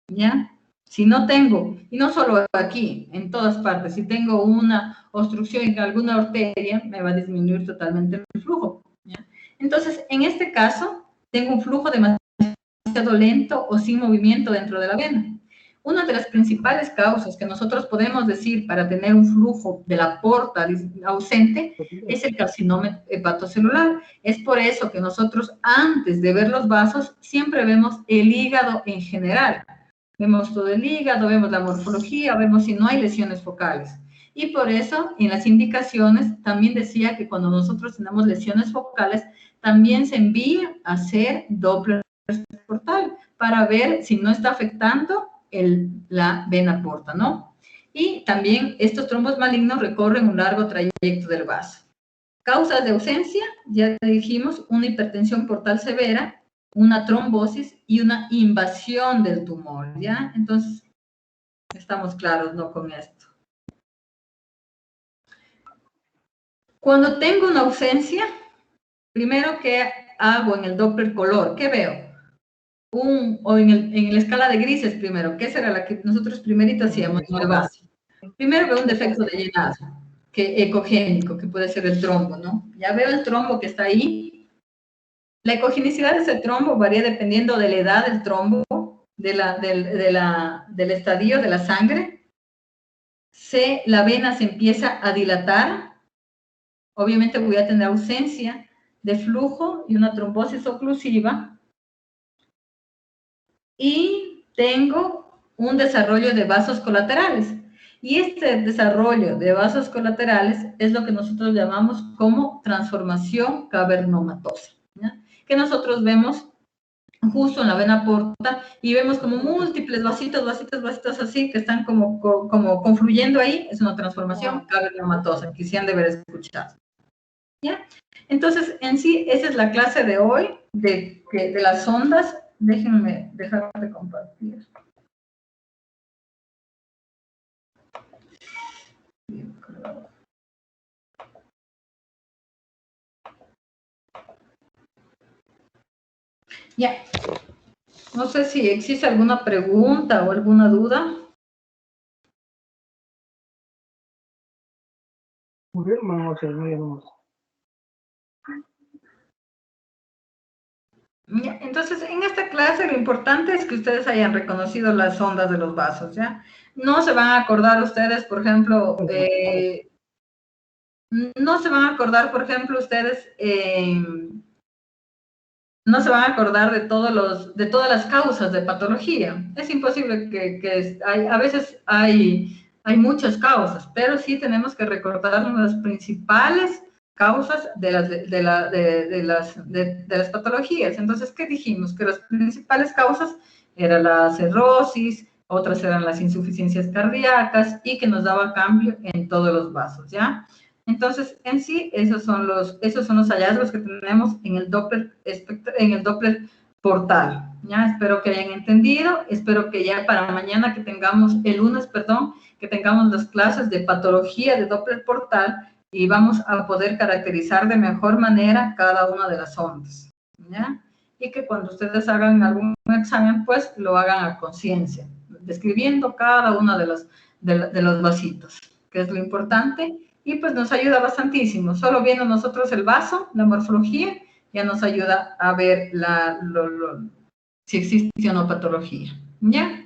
¿ya? Si no tengo, y no solo aquí, en todas partes, si tengo una obstrucción en alguna arteria, me va a disminuir totalmente el flujo, ¿ya? Entonces, en este caso, tengo un flujo demasiado lento o sin movimiento dentro de la vena. Una de las principales causas que nosotros podemos decir para tener un flujo de la porta ausente es el carcinoma hepatocelular. Es por eso que nosotros antes de ver los vasos siempre vemos el hígado en general. Vemos todo el hígado, vemos la morfología, vemos si no hay lesiones focales. Y por eso en las indicaciones también decía que cuando nosotros tenemos lesiones focales también se envía a hacer Doppler portal para ver si no está afectando la vena porta, ¿no? Y también estos trombos malignos recorren un largo trayecto del vaso. Causas de ausencia, ya dijimos, una hipertensión portal severa, una trombosis y una invasión del tumor, ¿ya? Entonces, estamos claros, ¿no? Con esto. Cuando tengo una ausencia, primero, ¿qué hago en el Doppler color? ¿Qué veo? O en la escala de grises primero, que esa era la que nosotros primerito hacíamos, no el base. Primero veo un defecto de llenado, ecogénico, que puede ser el trombo, ¿no? Ya veo el trombo que está ahí. La ecogenicidad de ese trombo varía dependiendo de la edad del trombo, del estadio de la sangre. La vena se empieza a dilatar. Obviamente voy a tener ausencia de flujo y una trombosis oclusiva. Y tengo un desarrollo de vasos colaterales. Y este desarrollo de vasos colaterales es lo que nosotros llamamos como transformación cavernomatosa, ¿ya? Que nosotros vemos justo en la vena porta y vemos como múltiples vasitos así que están como confluyendo ahí. Es una transformación cavernomatosa que sí han de haber escuchado, ¿ya? Entonces, en sí, esa es la clase de hoy de las ondas. Déjenme dejar de compartir. Ya. No sé si existe alguna pregunta o alguna duda. Entonces, en esta clase lo importante es que ustedes hayan reconocido las ondas de los vasos, ¿ya? No se van a acordar ustedes, por ejemplo, no se van a acordar de todas las causas de patología. Es imposible a veces hay muchas causas, pero sí tenemos que recordar las principales causas de las patologías. Entonces, ¿qué dijimos? Que las principales causas eran la cirrosis, otras eran las insuficiencias cardíacas y que nos daba cambio en todos los vasos, ¿ya? Entonces, en sí, esos son los hallazgos que tenemos en el Doppler portal, ¿ya? Espero que hayan entendido, espero que ya para mañana el lunes, que tengamos las clases de patología de Doppler portal y vamos a poder caracterizar de mejor manera cada una de las ondas, ¿ya? Y que cuando ustedes hagan algún examen, pues lo hagan a conciencia, describiendo cada uno de los vasitos, que es lo importante, y pues nos ayuda bastantísimo. Solo viendo nosotros el vaso, la morfología, ya nos ayuda a ver si existe o no patología, ¿ya?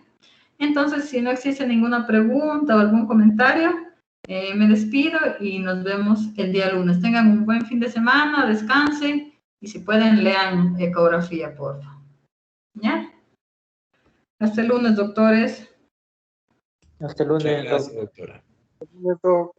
Entonces, si no existe ninguna pregunta o algún comentario, me despido y nos vemos el día lunes. Tengan un buen fin de semana, descansen y si pueden, lean ecografía, por favor. ¿Ya? Hasta el lunes, doctores. Hasta el Muchas lunes, gracias, doctora. Doctor.